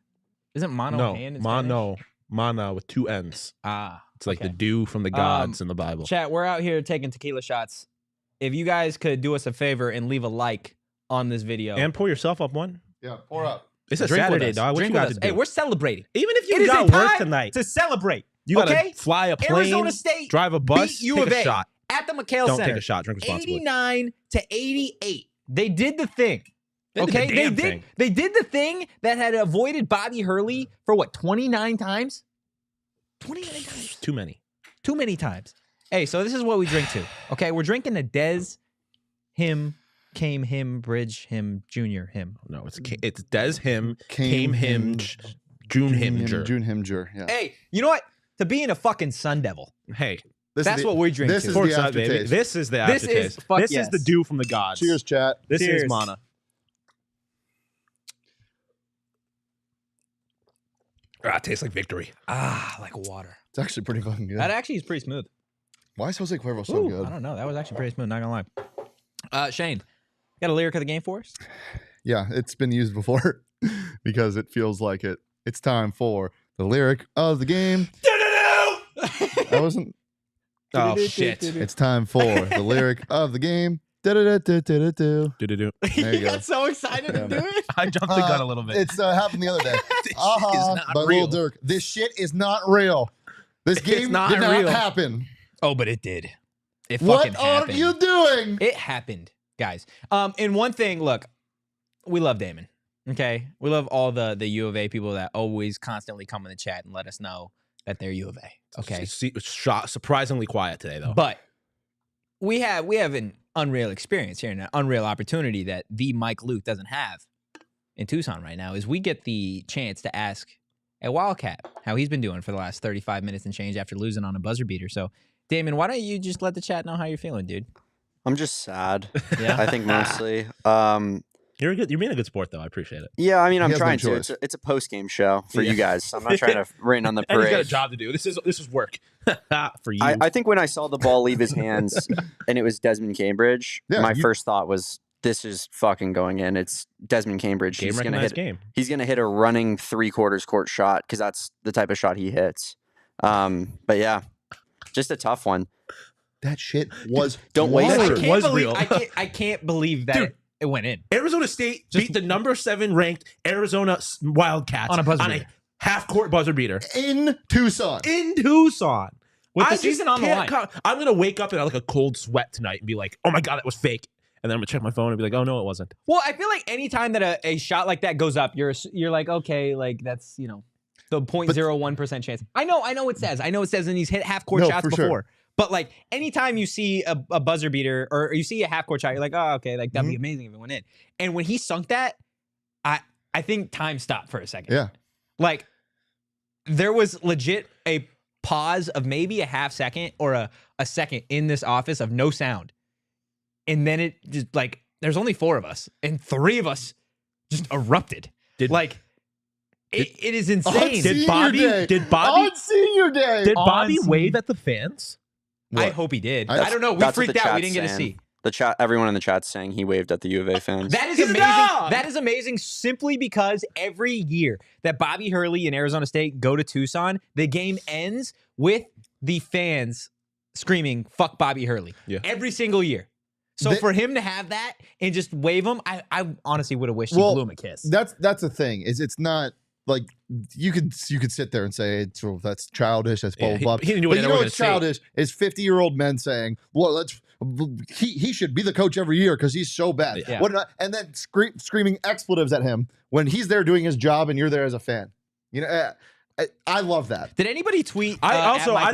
Isn't mono No, hand? in Spanish? mana with two N's. Ah, It's like okay. the dew from the gods in the Bible. Chat, we're out here taking tequila shots. If you guys could do us a favor and leave a like on this video. And pour yourself up one. Yeah, pour up. It's a Drink with Saturday, us. dog. What Drink you got with to us. do? Hey, we're celebrating. Even if It you is a got work time tonight, to celebrate. you gotta okay? fly a plane, Arizona State drive a bus, beat U take of a A shot. at the McHale Don't Center. take a shot. Drink responsibly. 89-88. They did the thing. They did the Okay, damn thing. They did the thing that had avoided Bobby Hurley for what, 29 times? 29 times. Too many. Too many times. Hey, so this is what we drink to. Okay, we're drinking a Des Cambridge Junior him. No, it's Des him, Came him, June Himger. June Himger. Yeah. Hey, you know what? To being a fucking Sun Devil. Hey, That's what we drink This to. is course the not, baby. aftertaste. This is the This aftertaste. is- fuck This yes. is the dew from the gods. Cheers, chat. This Cheers. is mana. Ah, it tastes like victory. Ah, like water. It's actually pretty fucking good. That actually is pretty smooth. Why is Jose Cuervo so Ooh, good? I don't know. That was actually pretty smooth, not gonna lie. Shane, got a lyric of the game for us? Yeah, it's been used before because it feels like it. It's time for the lyric of the game. I wasn't. Oh shit. It's time for the lyric of the game. Da-da-da-da-da-da. Do-do-do. There you go. got so excited to do it. I jumped the gun a little bit. It's happened the other day. This shit Aha, is not by real. Lil Durk. This shit is not real. This game not did not real. happen. Oh, but it did. It What fucking are happened. you doing? It happened, guys. And one thing, look, we love Damon. Okay, we love all the U of A people that always constantly come in the chat and let us know that they're U of A. Okay, It's surprisingly quiet today, though. but we have an unreal experience here and an unreal opportunity that the Mike Luke doesn't have in Tucson right now. Is we get the chance to ask a Wildcat how he's been doing for the last 35 minutes and change after losing on a buzzer beater. So, Damon, why don't you just let the chat know how you're feeling, dude? I'm just sad. Yeah. I think mostly. You're being a good sport, though. I appreciate it. Yeah, I mean, I'm He has no trying to. choice. It's a post game show for Yeah. you guys. So I'm not trying to rain on the And he's got a parade. job to do. This is work for you. I think when I saw the ball leave his hands and it was Desmond Cambridge, Yeah, my you- first thought was, this is fucking going in. It's Desmond Cambridge. game He's gonna recognized hit. game. He's gonna hit a running 3/4 court shot because that's the type of shot he hits. But yeah, just a tough one. That shit was. Don't waste water. it. was real. I can't believe that Dude. it went in. Arizona State beat the number 7 ranked Arizona Wildcats On a buzzer beater. half court buzzer beater In Tucson. in Tucson. With the just season on the can't line. I'm gonna wake up and have like a cold sweat tonight and be like, "Oh my god, that was fake." And then I'm gonna check my phone and be like, "Oh no, it wasn't." Well, I feel like anytime that a shot like that goes up, you're like, okay, like that's, the 0.01% chance. I know it says. I know it says, and he's hit half court No, shots for sure. before. But like anytime you see a buzzer beater or you see a half court shot, you're like, oh, okay, like that'd be amazing if it went in. And when he sunk that, I think time stopped for a second. Yeah. Like there was legit a pause of maybe a half second or a second in this office of no sound. And then it just like, there's only 4 of us and 3 of us just erupted. It is insane. Did Bobby on senior day? Did Bobby wave at the fans? I hope he did. That's- I don't know. We That's what freaked the out. We chat's didn't get to saying. see. The chat, everyone in the chat's saying he waved at the U of A fans. That is He's a amazing. dog! That is amazing simply because every year that Bobby Hurley and Arizona State go to Tucson, the game ends with the fans screaming, fuck Bobby Hurley. Yeah. Every single year. So for him to have that and just wave him, I honestly would have wished he blew him a kiss. That's the thing. It's not like you could sit there and say that's childish. That's blah blah blah. He didn't do But it. you know what's childish is 50-year-old men saying, "Well, he should be the coach every year because he's so bad." Yeah. And then screaming expletives at him when he's there doing his job and you're there as a fan. You know, I love that. Did anybody tweet? I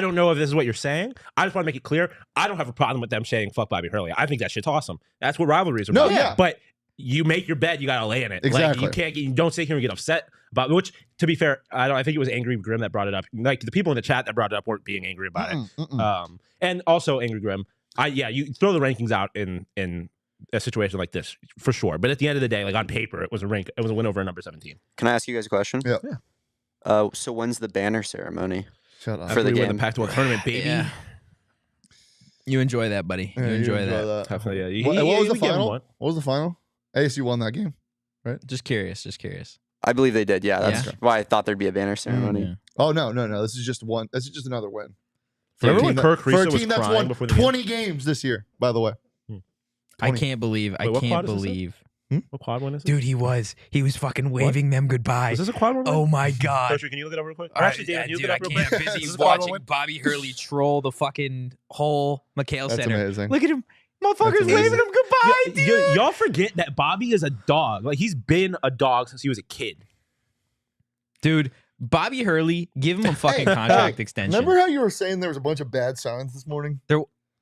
don't know if this is what you're saying. I just want to make it clear. I don't have a problem with them saying fuck Bobby Hurley. I think that shit's awesome. That's what rivalries are about. Yeah. But you make your bed, you gotta lay in it. Exactly. Like you don't sit here and get upset about which, to be fair, I think it was Angry Grim that brought it up. Like the people in the chat that brought it up weren't being angry about it. And also Angry Grim. You throw the rankings out in a situation like this for sure. But at the end of the day, like on paper, it was a win over a number 17. Can I ask you guys a question? Yeah. So when's the banner ceremony? Shut up. For the After we win game. the Pac-12 tournament, baby. Yeah. You enjoy that, buddy. You enjoy that. Definitely, yeah. What was the we gave him final? one. What was the final? ASU won that game. Just curious. I believe they did. Yeah, that's Yeah. why I thought there'd be a banner ceremony. Yeah. Oh no. This is just one. This is just another win. Remember when Kirk for a Risa was team that's crying won before the game? 20 games this year, by the way. I can't believe. Wait, what quad is this in? believe. What quad one is it? Dude, he was fucking waving them goodbye. Is this a quad one? Oh my god. Coach, can you look it up real quick? Or actually, David, you dude, look it I up real can't. quick. Busy Is this a quad watching one? Bobby Hurley troll the fucking whole McHale That's Center. amazing. Look at him, motherfuckers amazing. waving him goodbye, dude. Y'all forget that Bobby is a dog. Like he's been a dog since he was a kid. Dude, Bobby Hurley, give him a fucking contract extension. Remember how you were saying there was a bunch of bad signs this morning?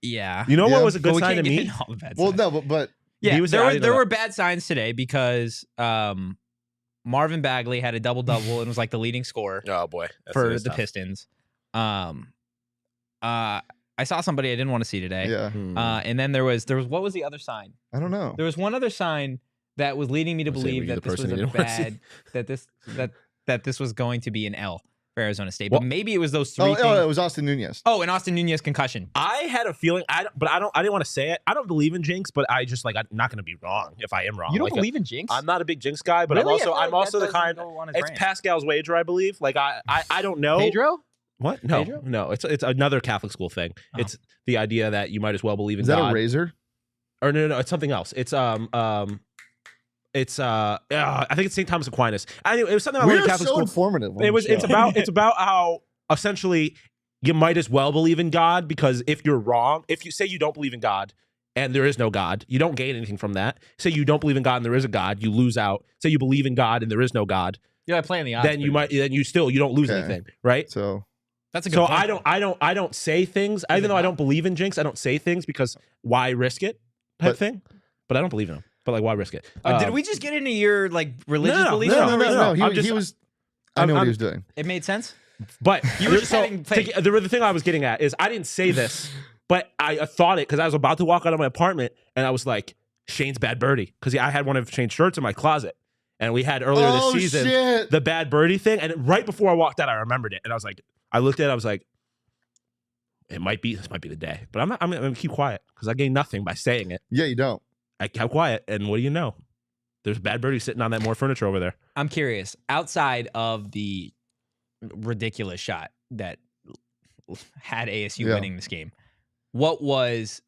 Yeah. You know Yeah. what was a But good we sign can't to get me? into all the bad Well, signs. no, but Yeah, He was there, I didn't there know were that. bad signs today because Marvin Bagley had a double-double and was like the leading scorer Oh boy, for the Pistons. I saw somebody I didn't want to see today. yeah, And then there was what was the other sign? I don't know. There was one other sign that was leading me to I'm saying believe we that the this was person a you didn't wanna see. that this was going to be an L for Arizona State. Well- But maybe it was those three things. Oh, it was Austin Nunez. Oh, and Austin Nunez concussion. I had a feeling. I didn't want to say it. I don't believe in jinx, but I just I'm not going to be wrong if I am wrong. You don't Like, believe in jinx? I'm not a big jinx guy, but Really? I'm also the kind. It's Pascal's wager, I believe. Like I don't know. Pedro? What? No, Pedro? no. It's another Catholic school thing. Oh. It's the idea that you might as well believe in Is that God. a razor? Or no, it's something else. It's I think it's St. Thomas Aquinas. Anyway, it was something about We're Catholic so school. informative. on It was. the It's show. about how essentially you might as well believe in God because if you're wrong, if you say you don't believe in God and there is no God, you don't gain anything from that. Say you don't believe in God and there is a God, you lose out. Say you believe in God and there is no God, Yeah, playing the odds. then you don't lose Okay. anything, right? So That's a good So point. I don't say things, even though I don't believe in jinx. I don't say things because why risk it, type But- thing. But I don't believe in them. But like, why risk it? Did we just get into your like religious no, beliefs? no, for no, reason? no. He I'm was. I know what he was doing. It made sense. But You were just having faith. the thing I was getting at is I didn't say this, but I thought it because I was about to walk out of my apartment and I was like, Shane's bad birdie because I had one of Shane's shirts in my closet and we had earlier this season Shit. the bad birdie thing and right before I walked out I remembered it and I was like, I looked at it, I was like, this might be the day, but I'm gonna keep quiet because I gain nothing by saying it. Yeah, you don't. I kept quiet and what do you know? There's bad birdie sitting on that more furniture over there. I'm curious. Outside of the ridiculous shot that had ASU Yeah. winning this game, what was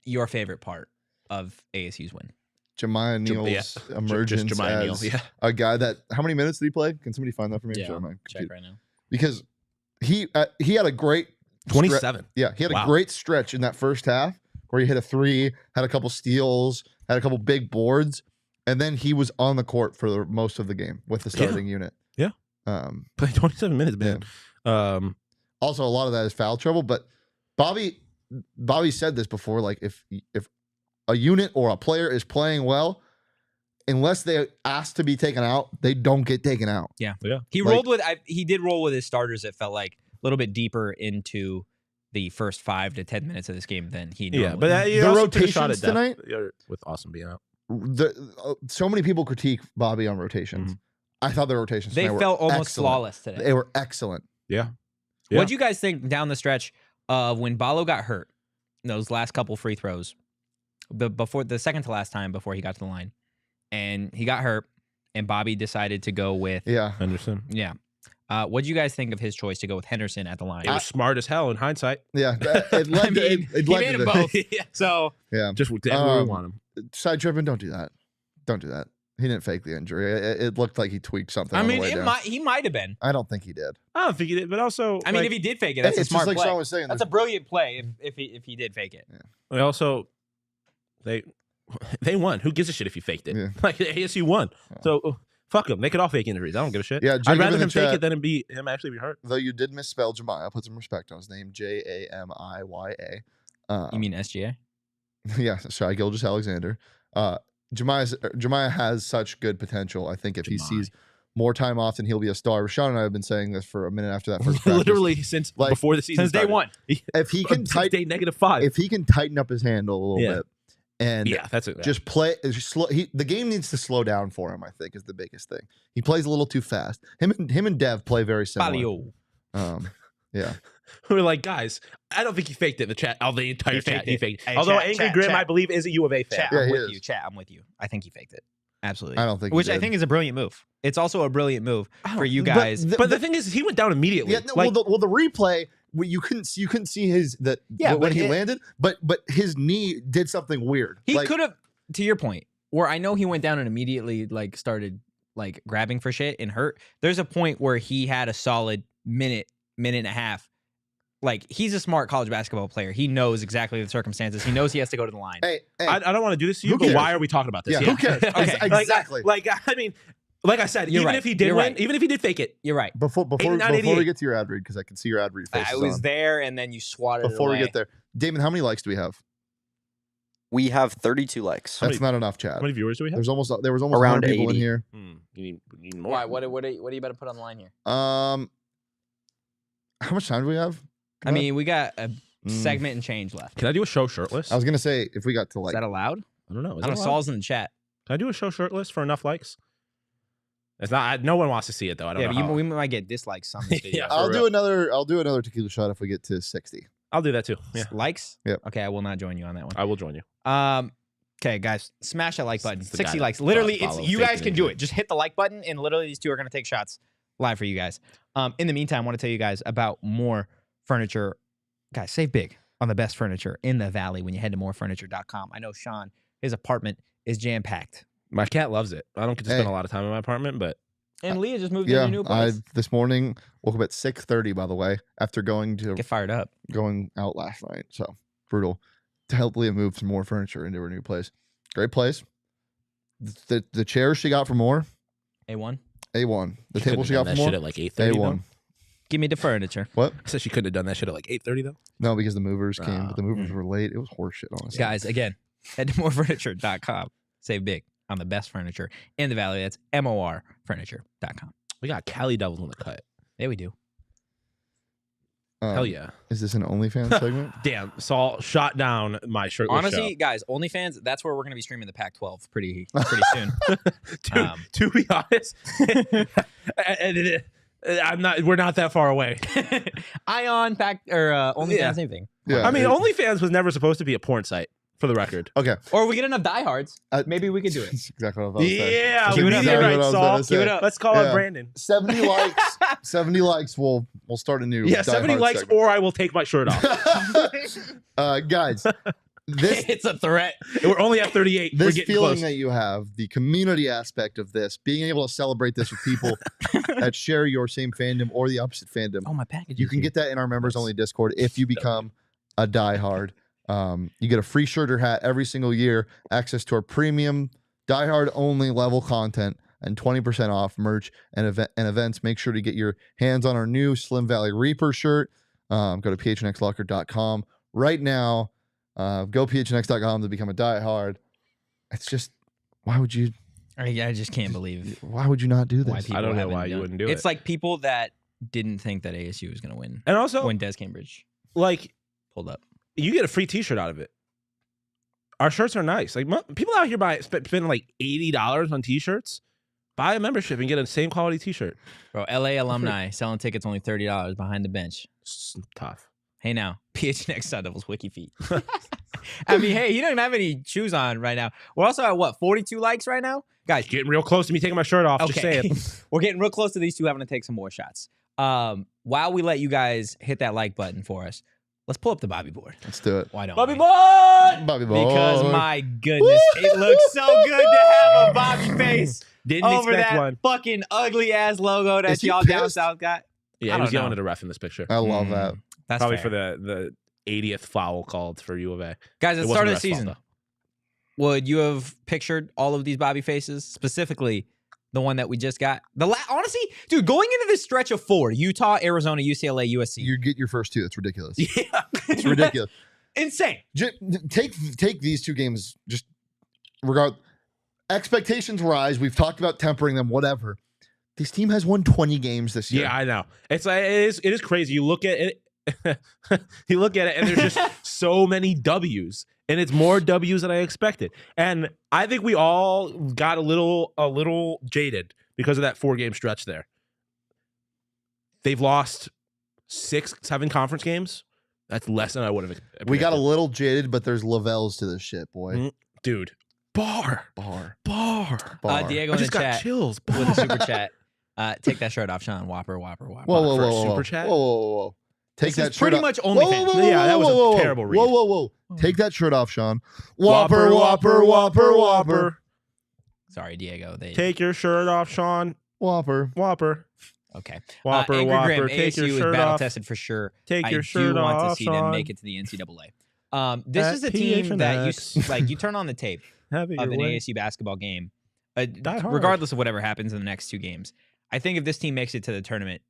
your favorite part of ASU's win? Jemiah Neal's emergence Just Jemiah Neal, as yeah. a guy that. How many minutes did he play? Can somebody find that for me? Yeah, Sorry, my Check computer. right now. Because he had a great 27. Yeah, he had Wow. a great stretch in that first half where he hit a three, had a couple steals, had a couple big boards, and then he was on the court for most of the game with the starting unit. Yeah. Um, Played 27 minutes, man. Also, a lot of that is foul trouble. But Bobby said this before. Like if a unit or a player is playing well, unless they ask to be taken out, they don't get taken out. Yeah. He He did roll with his starters. It felt like a little bit deeper into the first 5 to 10 minutes of this game than he normally. Yeah, but The rotations tonight with Austin being out. So many people critique Bobby on rotations. I thought the rotations They tonight felt were almost excellent. flawless today. They were excellent. Yeah. What do you guys think down the stretch of when Ballo got hurt? Those last couple free throws, before the second to last time before he got to the line, and he got hurt, and Bobby decided to go with Henderson. Yeah. What do you guys think of his choice to go with Henderson at the line? It was smart as hell in hindsight. Yeah, it led to, it he led made to them this. both. So Yeah, Just where we want him. side tripping. Don't do that. Don't do that. He didn't fake the injury. It looked like he tweaked something. I on mean, the way down. he might have been. I don't think he did. I don't think he did, but also I mean, if he did fake it, that's a It's smart just like play. Shawn was saying. That's a brilliant play if he did fake it. they also they won. Who gives a shit if you faked it? Yeah. Like ASU won. So fuck them. They could all fake injuries. I don't give a shit. Yeah, I'd Jacob rather in the him fake chat- it than him actually be hurt. Though you did misspell Jemiah. Put some respect on his name. Jamiya. You mean SGA? Yeah, Shai Gilgeous-Alexander. Jemiah has such good potential. I think if he sees more time off, then he'll be a star. Shawn and I have been saying this for a minute after that first practice. Literally since Like, before the season Since day started. one. If he can Since day -5. if he can tighten up his handle a little bit and Yeah, that's it. just play slow, the game needs to slow down for him. I think is the biggest thing. He plays a little too fast. Him and Dev play very similar. Balio. Yeah. We're like, guys, I don't think he faked it in the chat. Oh, the entire He chat. faked He it. faked it. Hey, Although chat, Angry chat, Grim, chat. I believe, is a U of A fan. Chat, Yeah, I'm he with is. you. Chat, I'm with you. I think he faked it. Absolutely. I don't think. Which he I did. think is a brilliant move. It's also a brilliant move for you But guys. the- But the thing is, he went down immediately. Yeah. No, Like, well, the replay. You couldn't see his Yeah, when but he it- landed, but his knee did something weird. He Like, could have, to your point, where I know he went down and immediately started grabbing for shit and hurt. There's a point where he had a solid minute and a half. Like, he's a smart college basketball player. He knows exactly the circumstances. He knows he has to go to the line. Hey, I don't want to do this to you, Who but cares? why are we talking about this? yeah, who cares? Okay. Exactly. Like, I mean, like I said, You're even right. if he did You're win, right. even if he did fake it, You're right. Before 89, we get to your ad read, because I can see your ad read faces I was on. there, and then you swatted Before it we away. get there, Damon, how many likes do we have? We have 32 likes. That's not enough, Chad. how many viewers do we have? There was almost Around 100 people in 80. here. You need more. Why? What are you about to put on the line here? How much time do we have? I mean, we got a segment and change left. Can I do a show shirtless? I was gonna say if we got to Is like that allowed? I don't know. Is I that don't know. allowed? Saul's in the chat. Can I do a show shirtless for enough likes? It's not. No one wants to see it though. I don't Yeah, know. but we might get dislikes on this video. Yeah. I'll for do real. another tequila shot if we get to 60. I'll do that too. Yeah, Likes? Yep. Okay, I will not join you on that one. I will join you. Okay, guys, smash that like button. It's the 60 guy likes. that Literally, follows it's you fake guys can do injury. it. Just hit the like button, and literally these two are going to take shots live for you guys. In the meantime, I want to tell you guys about more furniture. Guys, save big on the best furniture in the valley when you head to morefurniture.com. I know Shawn, his apartment is jam packed, My cat loves it. I don't get to spend a lot of time in my apartment, but and Leah just moved Yeah, into a new I place. this morning woke up at 6:30. By the way, after going Get fired up. out last night, so brutal. To help Leah move some more furniture into her new place. Great place. The chairs she got for more A1. A1. The she table couldn't she have got done for that more shit at like 8:30. A1. Give me the furniture. What? I said she couldn't have done that shit at like 8:30 though. No, because the movers came, but the movers Mm. were late. It was horseshit, honestly. Guys, again, head to morefurniture.com. Save big on the best furniture in the valley. That's morfurniture.com. We got Cali Devils on the cut. Yeah, we do. Hell yeah. Is this an OnlyFans segment? Damn, Saul shot down my shirtless Honestly, guys, OnlyFans, that's where we're going to be streaming the Pac-12 pretty soon. show. To be honest, we're not that far away. Ion, Pac, or OnlyFans, Yeah. same thing. Yeah. I mean, OnlyFans was never supposed to be a porn site, for the record. Okay. Or we get enough diehards. Maybe we could do it. That's exactly what I was saying. Yeah, That's we Cue it up. need it exactly right, what I was Saul. about to say. Cue it up. Let's call Yeah. out Brandon. 70 likes. 70 likes. We'll start a new. Yeah, Die 70 Hard likes, segment. or I will take my shirt off. Guys, this It's a threat. We're only at 38. We're this getting feeling close. that you have, the community aspect of this, being able to celebrate this with people that share your same fandom or the opposite fandom, Oh, my package. you can get that in our members only Discord if you become a diehard. You get a free shirt or hat every single year, access to our premium diehard only level content, and 20% off merch and events. Make sure to get your hands on our new Slim Valley Reaper shirt. Go to phnxlocker.com right now. Go phnx.com to become a diehard. It's just, why would you? I just can't believe Why would you not do why this? people I don't know haven't why you done- wouldn't do It's it. like people that didn't think that ASU was going to win And also, when Des Cambridge like, pulled up. you get a free T-shirt out of it. Our shirts are nice. Like people out here spending like $80 on T-shirts. Buy a membership and get a same quality T-shirt. Bro, LA alumni selling tickets only $30 behind the bench. It's tough. Hey now, PHNX Sun Devils Wiki Feet. I mean, hey, he doesn't have any shoes on right now. We're also at what, 42 likes right now? Guys, Getting real close to me taking my shirt off. Just okay. saying. We're getting real close to these two having to take some more shots. While we let you guys hit that like button for us, let's pull up the Bobby board. Let's do it. Why don't Bobby we? boy! Bobby boy. Because my goodness, it looks so good to have a Bobby face Didn't over expect that one. fucking ugly ass logo that Is he y'all down pissed? south got. Yeah, I he was don't yelling know. at a ref in this picture. I love that. That's Probably fair. for the 80th foul called for U of A. Guys, at It the start wasn't of the ref's fault, season, would you have pictured all of these Bobby faces, specifically the one that we just got? Honestly, dude, going into this stretch of 4, Utah, Arizona, UCLA, USC. You get your first 2. That's ridiculous. Yeah. It's ridiculous. Insane. Take these 2 games. Just regard expectations rise. We've talked about tempering them. Whatever. This team has won 20 games this year. Yeah, I know. It's like it is crazy. You look at it, you look at it, and there's just so many W's, and it's more W's than I expected. And I think we all got a little jaded because of that 4-game stretch there. They've lost 6-7 conference games. That's less than I would have. We got a little jaded, but there's Lavelles to this shit, boy. Mhm. Dude. Bar. Diego I in the just got chat chills. with a super chat. Take that shirt off, Sean. Whopper. Whoa, For a whoa. super chat? Whoa. Take This that is shirt pretty off. much Whoa, OnlyFans. whoa, whoa, Yeah, that was a whoa, terrible read. Whoa. Take that shirt off, Sean. Whopper. Sorry, Diego. They Take your shirt off, Sean. Whopper. okay. Whopper. Angry Grim, Take your ASU is shirt battle off. tested for sure. Take your I shirt do want off, to see Sean. them make it to the NCAA. This At is a team that PHNX. you turn on the tape Have it of your an way. ASU basketball game, Die hard. regardless of whatever happens in the next 2 games. I think if this team makes it to the tournament,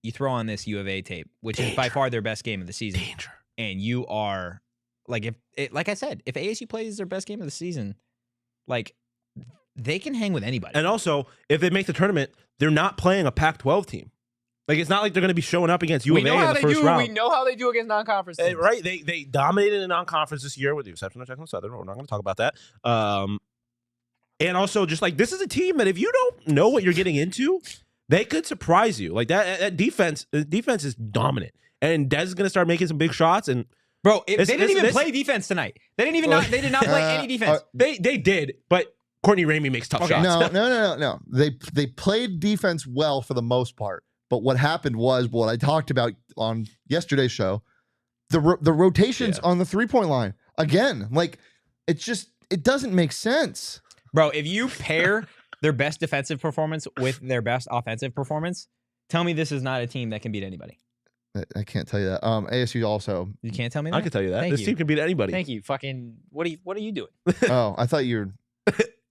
you throw on this U of A tape, which is by far their best game of the season, Danger. and you are like, like I said, if ASU plays their best game of the season, like they can hang with anybody. And also, if they make the tournament, they're not playing a Pac-12 team. Like it's not like they're going to be showing up against U of A in the first round. We know how they do against non-conference teams. Right? They dominated in non-conference this year with the exception of Texas Southern. We're not going to talk about that. And also, just like this is a team that if you don't know what you're getting into, they could surprise you. Like that defense. The defense is dominant, and Des is going to start making some big shots. And Bro, they This- didn't this- even this- play defense tonight. They didn't even. They did not play any defense. they did, but Courtney Ramey makes tough shots. No. They played defense well for the most part. But what happened was what I talked about on yesterday's show. The rotations on the 3-point line. Again, like it doesn't make sense. Bro, if you pair their best defensive performance with their best offensive performance, tell me this is not a team that can beat anybody. I can't tell you that. ASU also. You can't tell me that? I can tell you that. Thank This you. team can beat anybody. Thank you. Fucking what are you doing? Oh, I thought you were.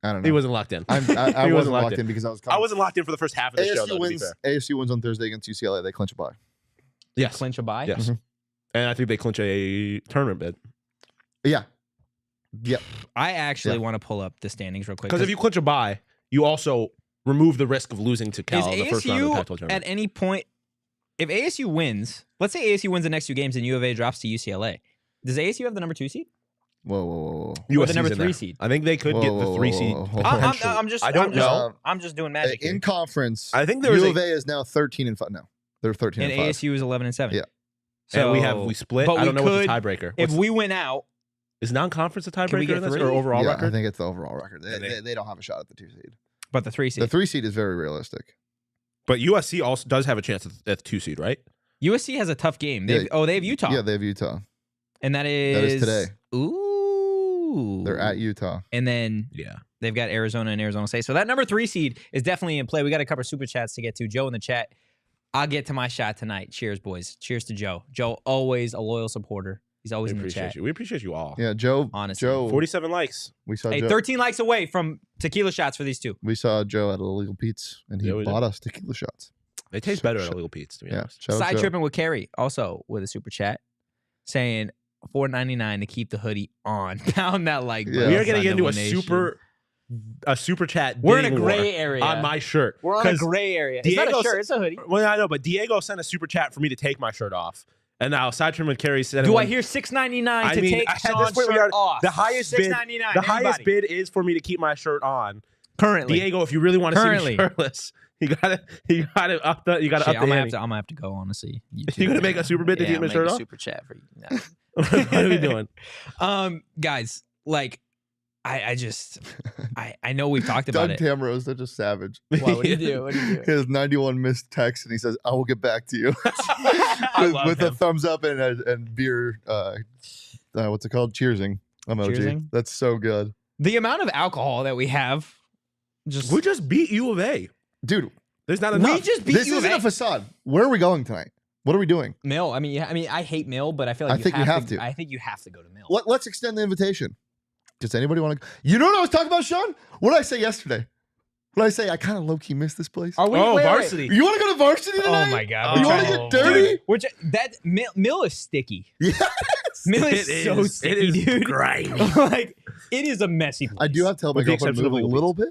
I don't know. He wasn't locked in. I He wasn't wasn't locked in because I was. I wasn't locked in for the first half of the show. Though, to be fair. ASU wins on Thursday against UCLA. They clinch a bye. Yes. Clinch a bye? Yes. Mhm. And I think they clinch a tournament bid. Yeah. I actually Yeah. want to pull up the standings real quick. Because if you clinch a bye, you also remove the risk of losing to Cal in the first round of the Pac-12 ASU tournament. at any point, if ASU wins, let's say ASU wins the next 2 games and U of A drops to UCLA, does ASU have the number 2 seed? Whoa. Or the USC's number in 3 there. seed? I think they could get the 3 seed. potentially. I don't know. I'm just doing magic here. In conference, I think there was U of A is now 13-5. No, they're 13-5. And ASU is 11-7. Yeah. So and we split. but I don't we know what's the could- tiebreaker. if we win out, Is non-conference a Can we tiebreaker get in this 3? or overall Yeah, record? I think it's the overall record. And They don't have a shot at the 2 seed. but the 3 seed. The 3 seed is very realistic. But USC also does have a chance at the 2 seed, right? USC has a tough game. They have Utah. Yeah, they have Utah. And that is today. Ooh. They're at Utah. And then Yeah. they've got Arizona and Arizona State. So that number 3 seed is definitely in play. We got a couple super chats to get to. Joe in the chat. I'll get to my shot tonight. Cheers, boys. Cheers to Joe. Joe, always a loyal supporter. He's always We in the appreciate chat. you. We appreciate you all. Yeah, Joe. Honestly. Joe. 47 likes. We saw Hey, Joe. 13 likes away from tequila shots for these 2. We saw Joe at Illegal Pete's, and he Yeah, we bought us tequila shots. They taste better at Illegal Pete's, to be honest. shout out Side Joe. tripping with Carrie also with a super chat saying $4.99 to keep the hoodie on. Pound that like. Yeah. button, We are getting Sun into Devil Nation. a super chat. We're in a bidding war gray area. on my shirt. We're on a 'Cause gray area. It's not Diego a shirt. It's a hoodie. Well, I know, but Diego sent a super chat for me to take my shirt off, and now Side Trim and Carrie said, Do I hear $6.99 to take at Sean's this point, shirt off? the highest bid. $6.99. The highest bid is for me to keep my shirt on. currently. Diego, if you really want to see Currently. me shirtless, you gotta up the. You gotta Shit, up I'm the. gonna ante. have to go honestly. You gonna make a super bid to keep my shirt a off? super chat for you. What are we doing? Guys, like, I know we've talked about Doug it. Tamro is such a savage. What do you do? What do you do? He has 91 missed texts, and he says, "I will get back to you," I love with a him. thumbs up and beer. What's it called? Cheersing emoji. Cheersing? That's so good, The amount of alcohol that we have, just We just beat U of A. dude. There's not enough. we just beat This you. isn't a facade. Where are we going tonight? What are we doing? Mill. I mean, I hate Mill, but I feel like I think you have to. I think you have to go to Mill. Let's extend the invitation. Does anybody want to? You know what I was talking about, Shawn? What did I say yesterday? What did I say? I kind of low key miss this place. Are we? Oh, wait, wait. varsity. You want to go to varsity tonight? Oh my god! You we're want to trying- get dirty? Dude, which that Mill is sticky. Yes. Mill is so sticky, it is dude. grimy. Like it is a messy place. I do have to tell my With the girlfriend exception move of a Illegal little bit,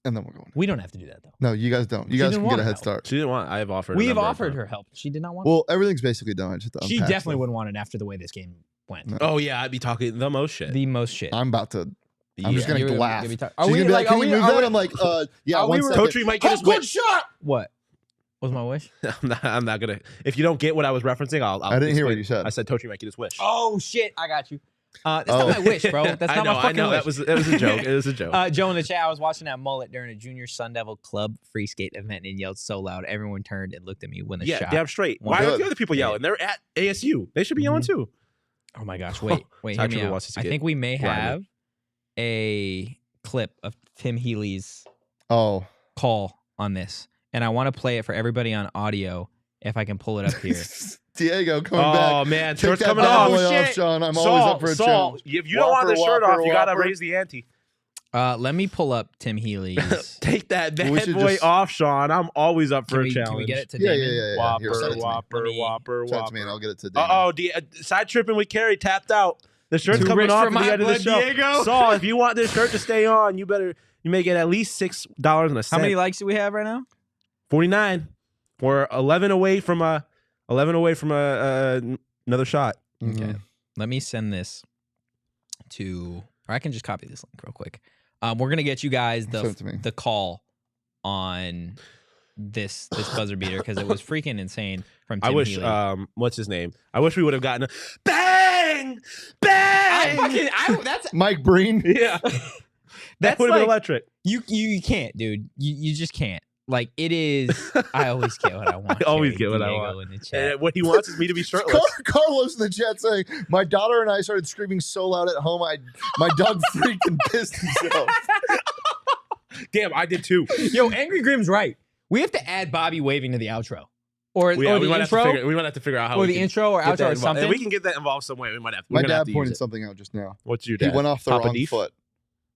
and then we're going. We don't have to do that though. No, you guys don't. You She guys didn't can get want a head help. start. She didn't want. I have offered. We a have number of offered times. her help. She did not want. Well, everything's basically done. I just have to she unpack definitely stuff. wouldn't want it after the way this game went. No. Oh yeah, I'd be talking the most shit. The most shit. I'm about to. I'm just Yeah. gonna laugh. She's She's gonna be like, are "Can we- you move are that?" we- I'm like, "Yeah." are we One re- second. Coach might get his Hop, good wish. shot. What was my wish? I'm not gonna. If you don't get what I was referencing, I'll I didn't hear what explain. you said. I said Tochi might get his wish. Oh shit! I got you. That's Oh. not my wish, bro. That's not my fucking wish. That was a joke. It was a joke. Joe in the chat, I was watching that mullet during a junior Sun Devil Club free skate event and yelled so loud everyone turned and looked at me when the Yeah, shot. damn straight. Well, Why are good. the other people yelling? They're at ASU. They should be yelling too. Oh my gosh! Wait, hear Tyler me out. wants us to I get think we may grimy. have a clip of Tim Healy's Oh, call on this, and I want to play it for everybody on audio if I can pull it up here. Diego coming Oh back. man, Take shirt's that coming bad off. boy shit. Shawn. I'm always up for a Saul, challenge. if you don't want the shirt Whopper, off, you gotta Whopper. raise the ante. Let me pull up Tim Healy's. Take that We bad should boy just- off, Sean. I'm always up for a Can challenge. we get it to Yeah, Damon? yeah. Here, Whopper, send it to me. Whopper, Let me- Whopper, Send it to me, and Whopper. I'll get it to Damon. Side tripping with Carrie tapped out. The shirt's Too coming rich off for at my the end of the blood, show. Diego. Saul, if you want this shirt to stay on, you may get at least $6.01. How many likes do we have right now? 49. We're 11 away from another shot. Mhm. Okay. Let me send this to, or I can just copy this link real quick. We're gonna get you guys Send it to me. the call on this buzzer beater because it was freaking insane from Tim I wish Healy. what's his name? I wish we would have gotten a bang! Bang! That's Mike Breen. Yeah. That That's would have been like- electric. you can't, dude. You just can't. Like it is. I always get what I want. I always Carrie get what I Diego want. in the chat. And what he wants is me to be shirtless. Carlos in the chat saying, "My daughter and I started screaming so loud at home, my dog freaked and pissed himself." Damn, I did too. Yo, Angry Grim's right. We have to add Bobby waving to the outro, or Yeah, or we the might intro, have to figure out how or we the can intro or get outro that or involved. something. If we can get that involved some way, we might have. My we're gonna have dad to pointed use it. something out just now. What's your He dad? went off the Papa wrong Deef? foot.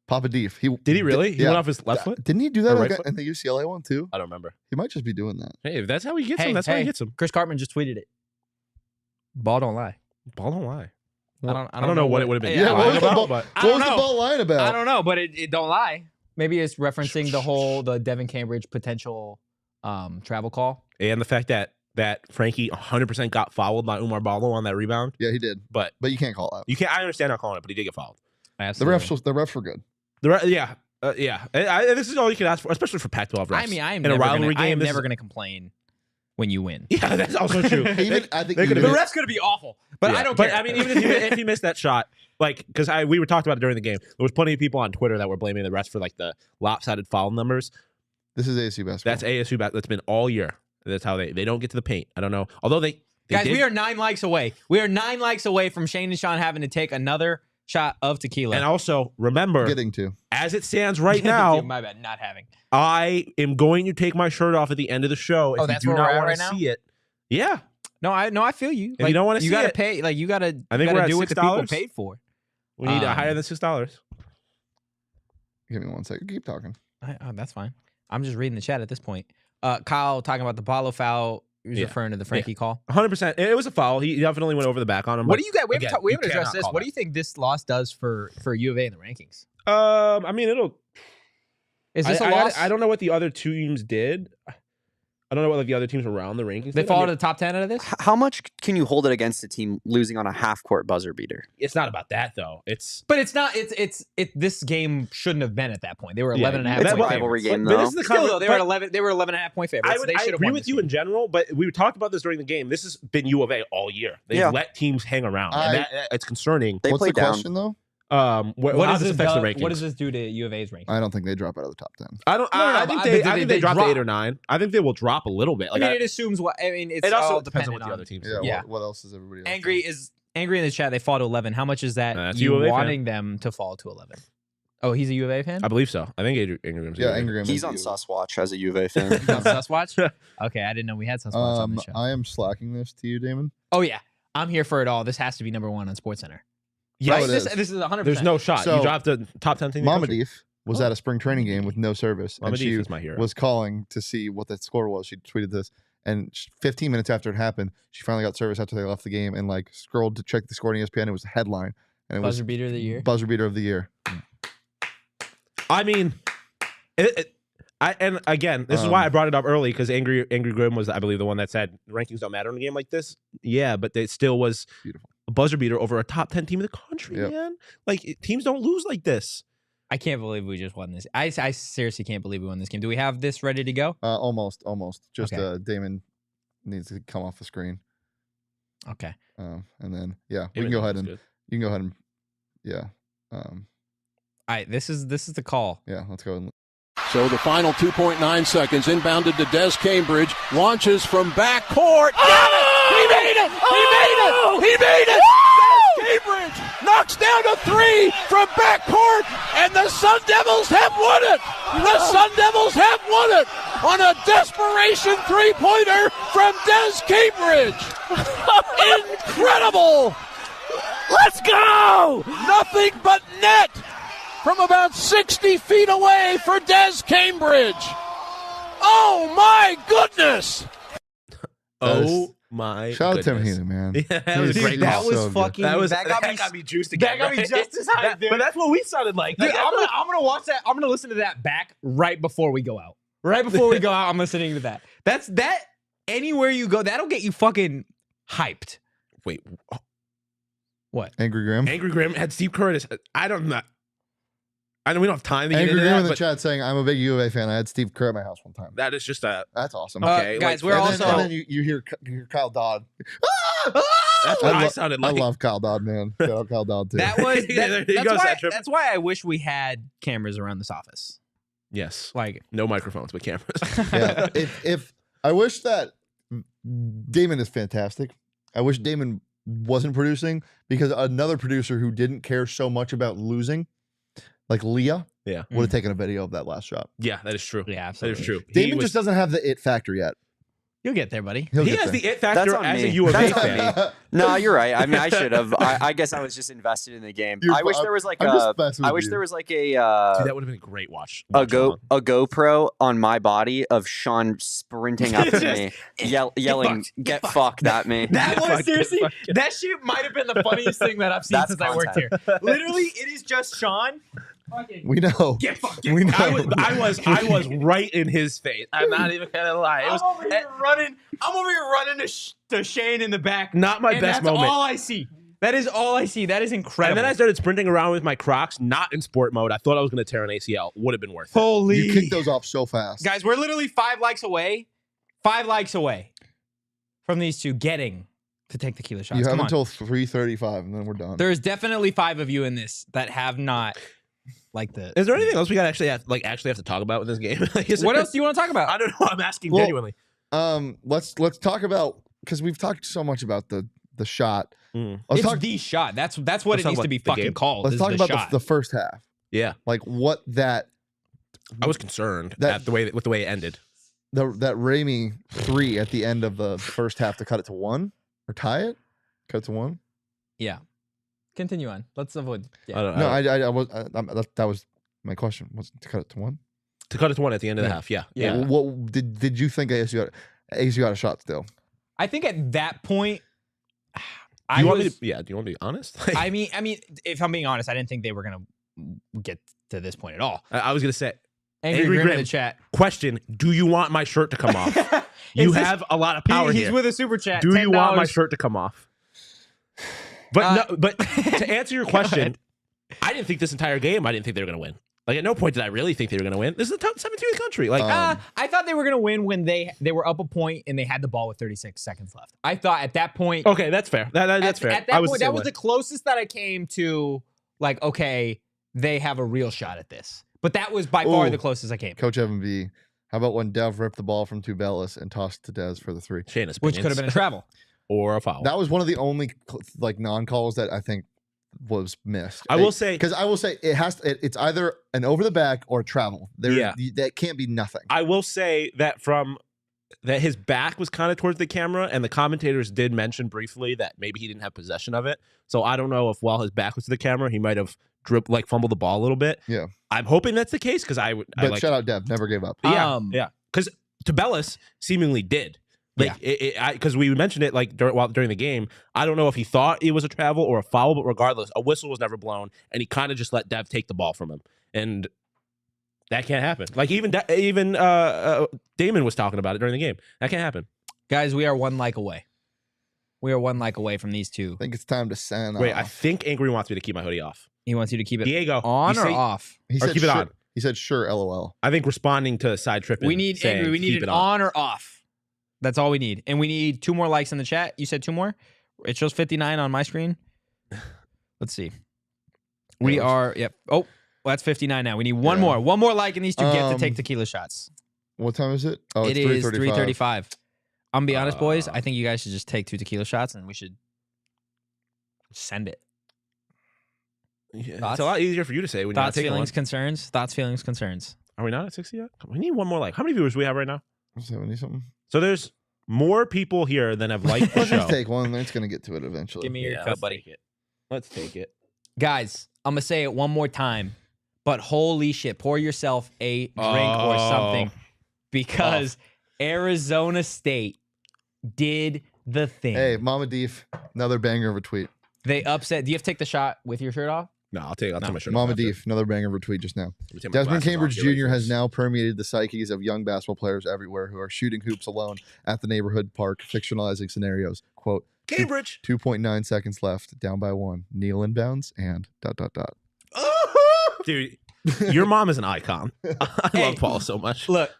Papa Deef. Did he really? He yeah. went off his left foot? Didn't he do that Or right foot? in the UCLA one too? I don't remember. He might just be doing that. Hey, if that's how he gets Hey, him, that's how hey. he gets him. Chris Cartman just tweeted it. Ball don't lie. Ball don't lie. I don't know what it would have been. Yeah, what lying was the about, ball- but I What don't was the know. ball line about? I don't know, but it don't lie. Maybe it's referencing the Devin Cambridge potential travel call. and the fact that Frankie 100% got fouled by Umar Ballo on that rebound, Yeah, he did. but But you can't call that. you can't. I understand not calling it, but he did get fouled. The refs were good. Yeah. This is all you can ask for, especially for Pac-12 refs. I mean, I am in a never rivalry gonna, I am game. this never is- going to complain when you win. Yeah, that's also true. Even I think they could've even The been- ref's going to be awful, but Yeah. I don't But care. I mean, even if he missed that shot, like, because we were talking about it during the game, there was plenty of people on Twitter that were blaming the refs for like the lopsided foul numbers. this is ASU basketball. That's ASU back. That's been all year. That's how they don't get to the paint. I don't know. Although they Guys, did, we are 9 likes away. We are 9 likes away from Shane and Shawn having to take another shot of tequila. and also remember, getting to. as it stands right now, my bad, not having. I am going to take my shirt off at the end of the show. If Oh, that's you do where not we're at want right to now? see it, yeah. No, I feel you. If you don't wanna you see gotta it, pay. Like you gotta. I think you we're gotta at do what the people $6. paid for. We need higher than $6. Give me 1 second. Keep talking. That's fine. I'm just reading the chat at this point. Kyle talking about the Paulo foul. He was referring to the Frankie call. 100%. It was a foul. He definitely went over the back on him. What do you got? We again, haven't you addressed cannot this. call What that. do you think this loss does for U of A in the rankings? I mean, it'll. Is this a loss? I don't know what the other two teams did. I don't know what the other teams around the rankings. They did. fall to the top 10 out of this. How much can you hold it against a team losing on a half-court buzzer beater? It's not about that though. It's But it's not. This game shouldn't have been at that point. They were 11 and a half. It's a point rivalry favorites. game, but though. this is the Still, though, they were but 11. They were 11 and a half point favorites. I They should have agree won with this you game. in general, but we talked about this during the game. This has been U of A all year. They've let teams hang around, and it's concerning. They What's play the down. question though? How What this affects the rankings? What does this do to U of A's ranking? I don't think they drop out of the top 10. I don't. No, no, I but think they drop to drop. 8 or 9. I think they will drop a little bit. I mean, it assumes what. I mean, it's it also all depends on dependent what the other teams. Yeah. do. Yeah. What else is everybody else Angry doing? is angry in the chat. They fall to 11. How much is that That's you U of A fan. wanting them to fall to 11? Oh, he's a U of A fan. I believe so. I think Ingram's. Yeah, Angry. He's on Suswatch as a U of A fan. On Suswatch. Okay, I didn't know we had Suswatch on the show. I am slacking this to you, Damon. Oh yeah, I'm here for it all. This has to be number 1 on SportsCenter. Yes, Right? This is 100%. There's no shot. So, you dropped the top 10 team. in the country. Mamadif was at a spring training game with no service, and Mamadif she is my hero. was calling to see what the score was. She tweeted this, and 15 minutes after it happened, she finally got service after they left the game, and like scrolled to check the score on ESPN. It was a headline, and it Buzzer was beater of the year. buzzer beater of the year. I mean, and again, this is why I brought it up early because Angry Grim was, I believe, the one that said rankings don't matter in a game like this. Yeah, but it still was Beautiful. a buzzer beater over a top 10 team in the country, Yep. man. Like teams don't lose like this. I can't believe we just won this. I seriously can't believe we won this game. Do we have this ready to go? Almost. Just Okay. Damon needs to come off the screen, Okay. and then we can go ahead and All right. This is the call. let's go. And So the final 2.9 seconds, inbounded to Des Cambridge, launches from backcourt. Got it! He made it! He made it! He made it! Des Cambridge knocks down a 3 from backcourt, and the Sun Devils have won it! The Sun Devils have won it on a desperation three-pointer from Des Cambridge! Incredible! Let's go! Nothing but net! From about 60 feet away for Des Cambridge. Oh, my goodness. Oh my! shout out to goodness. him, man. Yeah, that was a Dude, great that call. was so good. That got me juiced again. that got me right? just as hyped, dude. But that's what we sounded like. Dude, Like, I'm gonna watch that. I'm gonna listen to that back right before we go out. Right before we go out, I'm listening to that. That's that. Anywhere you go, that'll get you fucking hyped. Wait, What? Angry Grim. Angry Grim had Steve Curtis. I don't know. I know we don't have time to get Angry into Grim in that, the but chat saying, "I'm a big U of A fan. I had Steve Kerr at my house one time." that is just a. That's awesome. Okay, guys, like- we're and also. then, and then you hear Kyle Dodd. That's what I lo- sounded I like. love Kyle Dodd, man. Shout out Kyle Dodd too. that was Yeah, there he goes, that trip. that's why I wish we had cameras around this office. Yes, Like, no microphones but cameras. yeah. If I wish that Damon is fantastic. I wish Damon wasn't producing because another producer who didn't care so much about losing, like Leah, Yeah. would have taken a video of that last shot. Yeah, that is true. yeah, That absolutely. is true. Damon just doesn't have the it factor yet. You'll get there, buddy. He'll He get has there. the it factor That's on as me. a U of A That's on fan. me. No, you're right. I mean, I should have. I guess I was just invested in the game. You're I wish fu- there was like I'm just messing I with wish you. there was like a Dude, that would have been a great watch. a along. GoPro on my body of Shawn sprinting up to me, yelling, "Get fucked at me!" That Yeah, was fuck, seriously. fuck. That shit might have been the funniest thing that I've seen That's since I worked here. Literally, it is just Shawn. We know. Get fucked. We know. I was right in his face. I'm not even gonna lie. It was I'm over here running to Shane in the back. not my and best that's moment. all I see. That is all I see. That is incredible. And then I started sprinting around with my Crocs, not in sport mode. I thought I was going to tear an ACL. Would have been worth it. Holy You kicked those off so fast. guys, we're literally 5 likes away. 5 likes away from these two getting to take tequila shots. You have Come on. until 3:35 and then we're done. There's definitely 5 of you in this that have not like the. Is there anything else we got to actually have to talk about with this game? Like, is What there- else do you want to talk about? I don't know. I'm asking Well, genuinely. Let's talk about, because we've talked so much about the shot. Mm. Let's It's talk. the shot. That's what Let's it talk needs to about be the fucking game. called. Let's is talk the about shot. the first half. Yeah, Like what that I was concerned That- at the way it ended. that Ramey 3 at the end of the first half to cut it to 1 or tie it, cut it to 1. Yeah. Continue on. Let's avoid. Yeah. I don't No, know. I was that was my question. Was to cut it to 1. To cut it to 1 at the end of the half. Yeah. Yeah. What did you think ASU got a shot still? I think at that point, Do you want me to be honest? I mean, if I'm being honest, I didn't think they were gonna get to this point at all. I was gonna say, Angry Grim in the chat. question: do you want my shirt to come off? You have a lot of power He's here. with a super chat. Do you want my $10. shirt to come off? But to answer your question, I didn't think this entire game. I didn't think they were gonna win. Like at no point did I really think they were gonna win. This is a top 17th country. Like I thought they were gonna win when they were up a point and they had the ball with 36 seconds left. I thought at that point. okay, that's fair. That's fair. At that point, that was the closest that I came to like, okay, they have a real shot at this. But that was by far the closest I came. Coach Evan B. How about when Dev ripped the ball from Tubelis and tossed to Des for the 3? Which could have been a travel or a foul. That was one of the only like non-calls that I think was missed. I will say it's either an over the back or a travel. That can't be nothing. I will say that that his back was kind of towards the camera, and the commentators did mention briefly that maybe he didn't have possession of it. So I don't know if while his back was to the camera, he might have fumbled the ball a little bit. Yeah, I'm hoping that's the case because But shout out Dev, never gave up. Yeah, because Tubelis seemingly did. Because we mentioned it like during the game. I don't know if he thought it was a travel or a foul, but regardless, a whistle was never blown, and he kind of just let Dev take the ball from him, and that can't happen. Like even Damon was talking about it during the game. That can't happen, guys. We are 1 like away. We are 1 like away from these two. I think it's time to send. Wait, I think Angry wants me to keep my hoodie off. He wants you to keep it Diego on or off. He said keep it on. He said sure. LOL. I think responding to side tripping. We need Angry. We need it on or off. That's all we need. And we need 2 more likes in the chat. You said 2 more? It shows 59 on my screen. Let's see. We are, yep. Oh, well, that's 59 now. We need 1 more. 1 more like, and these 2 get to take tequila shots. What time is it? Oh, it it's is 3:35. I'm going to be honest, boys. I think you guys should just take 2 tequila shots, and we should send it. Yeah, it's a lot easier for you to say when thoughts, you're not taking feelings, one. concerns. Thoughts, feelings, concerns. Are we not at 60 yet? We need 1 more like. How many viewers do we have right now? 70-something. So there's more people here than have liked the show. Let's take one. It's going to get to it eventually. Give me your cup, buddy. Let's take it. Guys, I'm going to say it one more time, but holy shit, pour yourself a drink or something because Arizona State did the thing. Hey, Mama Deef, another banger of a tweet. They upset. Do you have to take the shot with your shirt off? No, I'll take my shirt off. Mama after. Deef, another banger of a tweet just now. Desmond Desmond Cambridge Jr. has now permeated the psyches of young basketball players everywhere who are shooting hoops alone at the neighborhood park, fictionalizing scenarios. Quote, Cambridge. 2.9 seconds left, down by 1. Kneel inbounds and ... Dude, your mom is an icon. I love Paul so much. Look,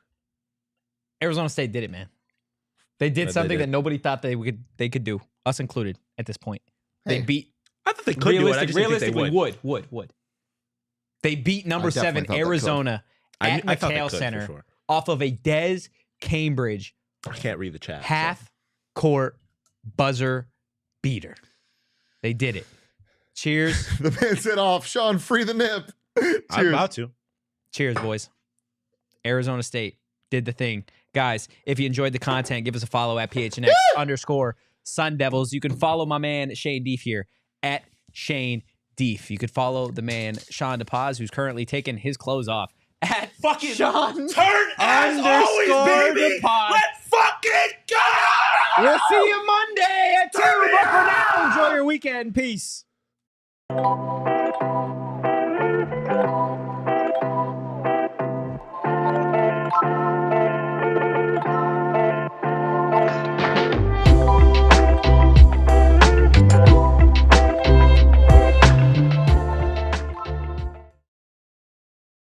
Arizona State did it, man. They did something that nobody thought they could do, us included, at this point. They beat. I thought they could do it. I just didn't think they would. They beat number 7 Arizona at McHale Center off of a Des Cambridge. I can't read the chat. Half-court buzzer beater. They did it. Cheers. The man said off. Shawn, free the nip. Cheers. I'm about to. Cheers, boys. Arizona State did the thing. Guys, if you enjoyed the content, give us a follow at PHNX _Sun Devils. You can follow my man Shane Deef here at Shane Deef. You could follow the man Shawn DePaz, who's currently taking his clothes off at fucking Shawn turn as always, baby. DePaz. Let's fucking go! We'll see you Monday at 2. But for now, enjoy your weekend. Peace.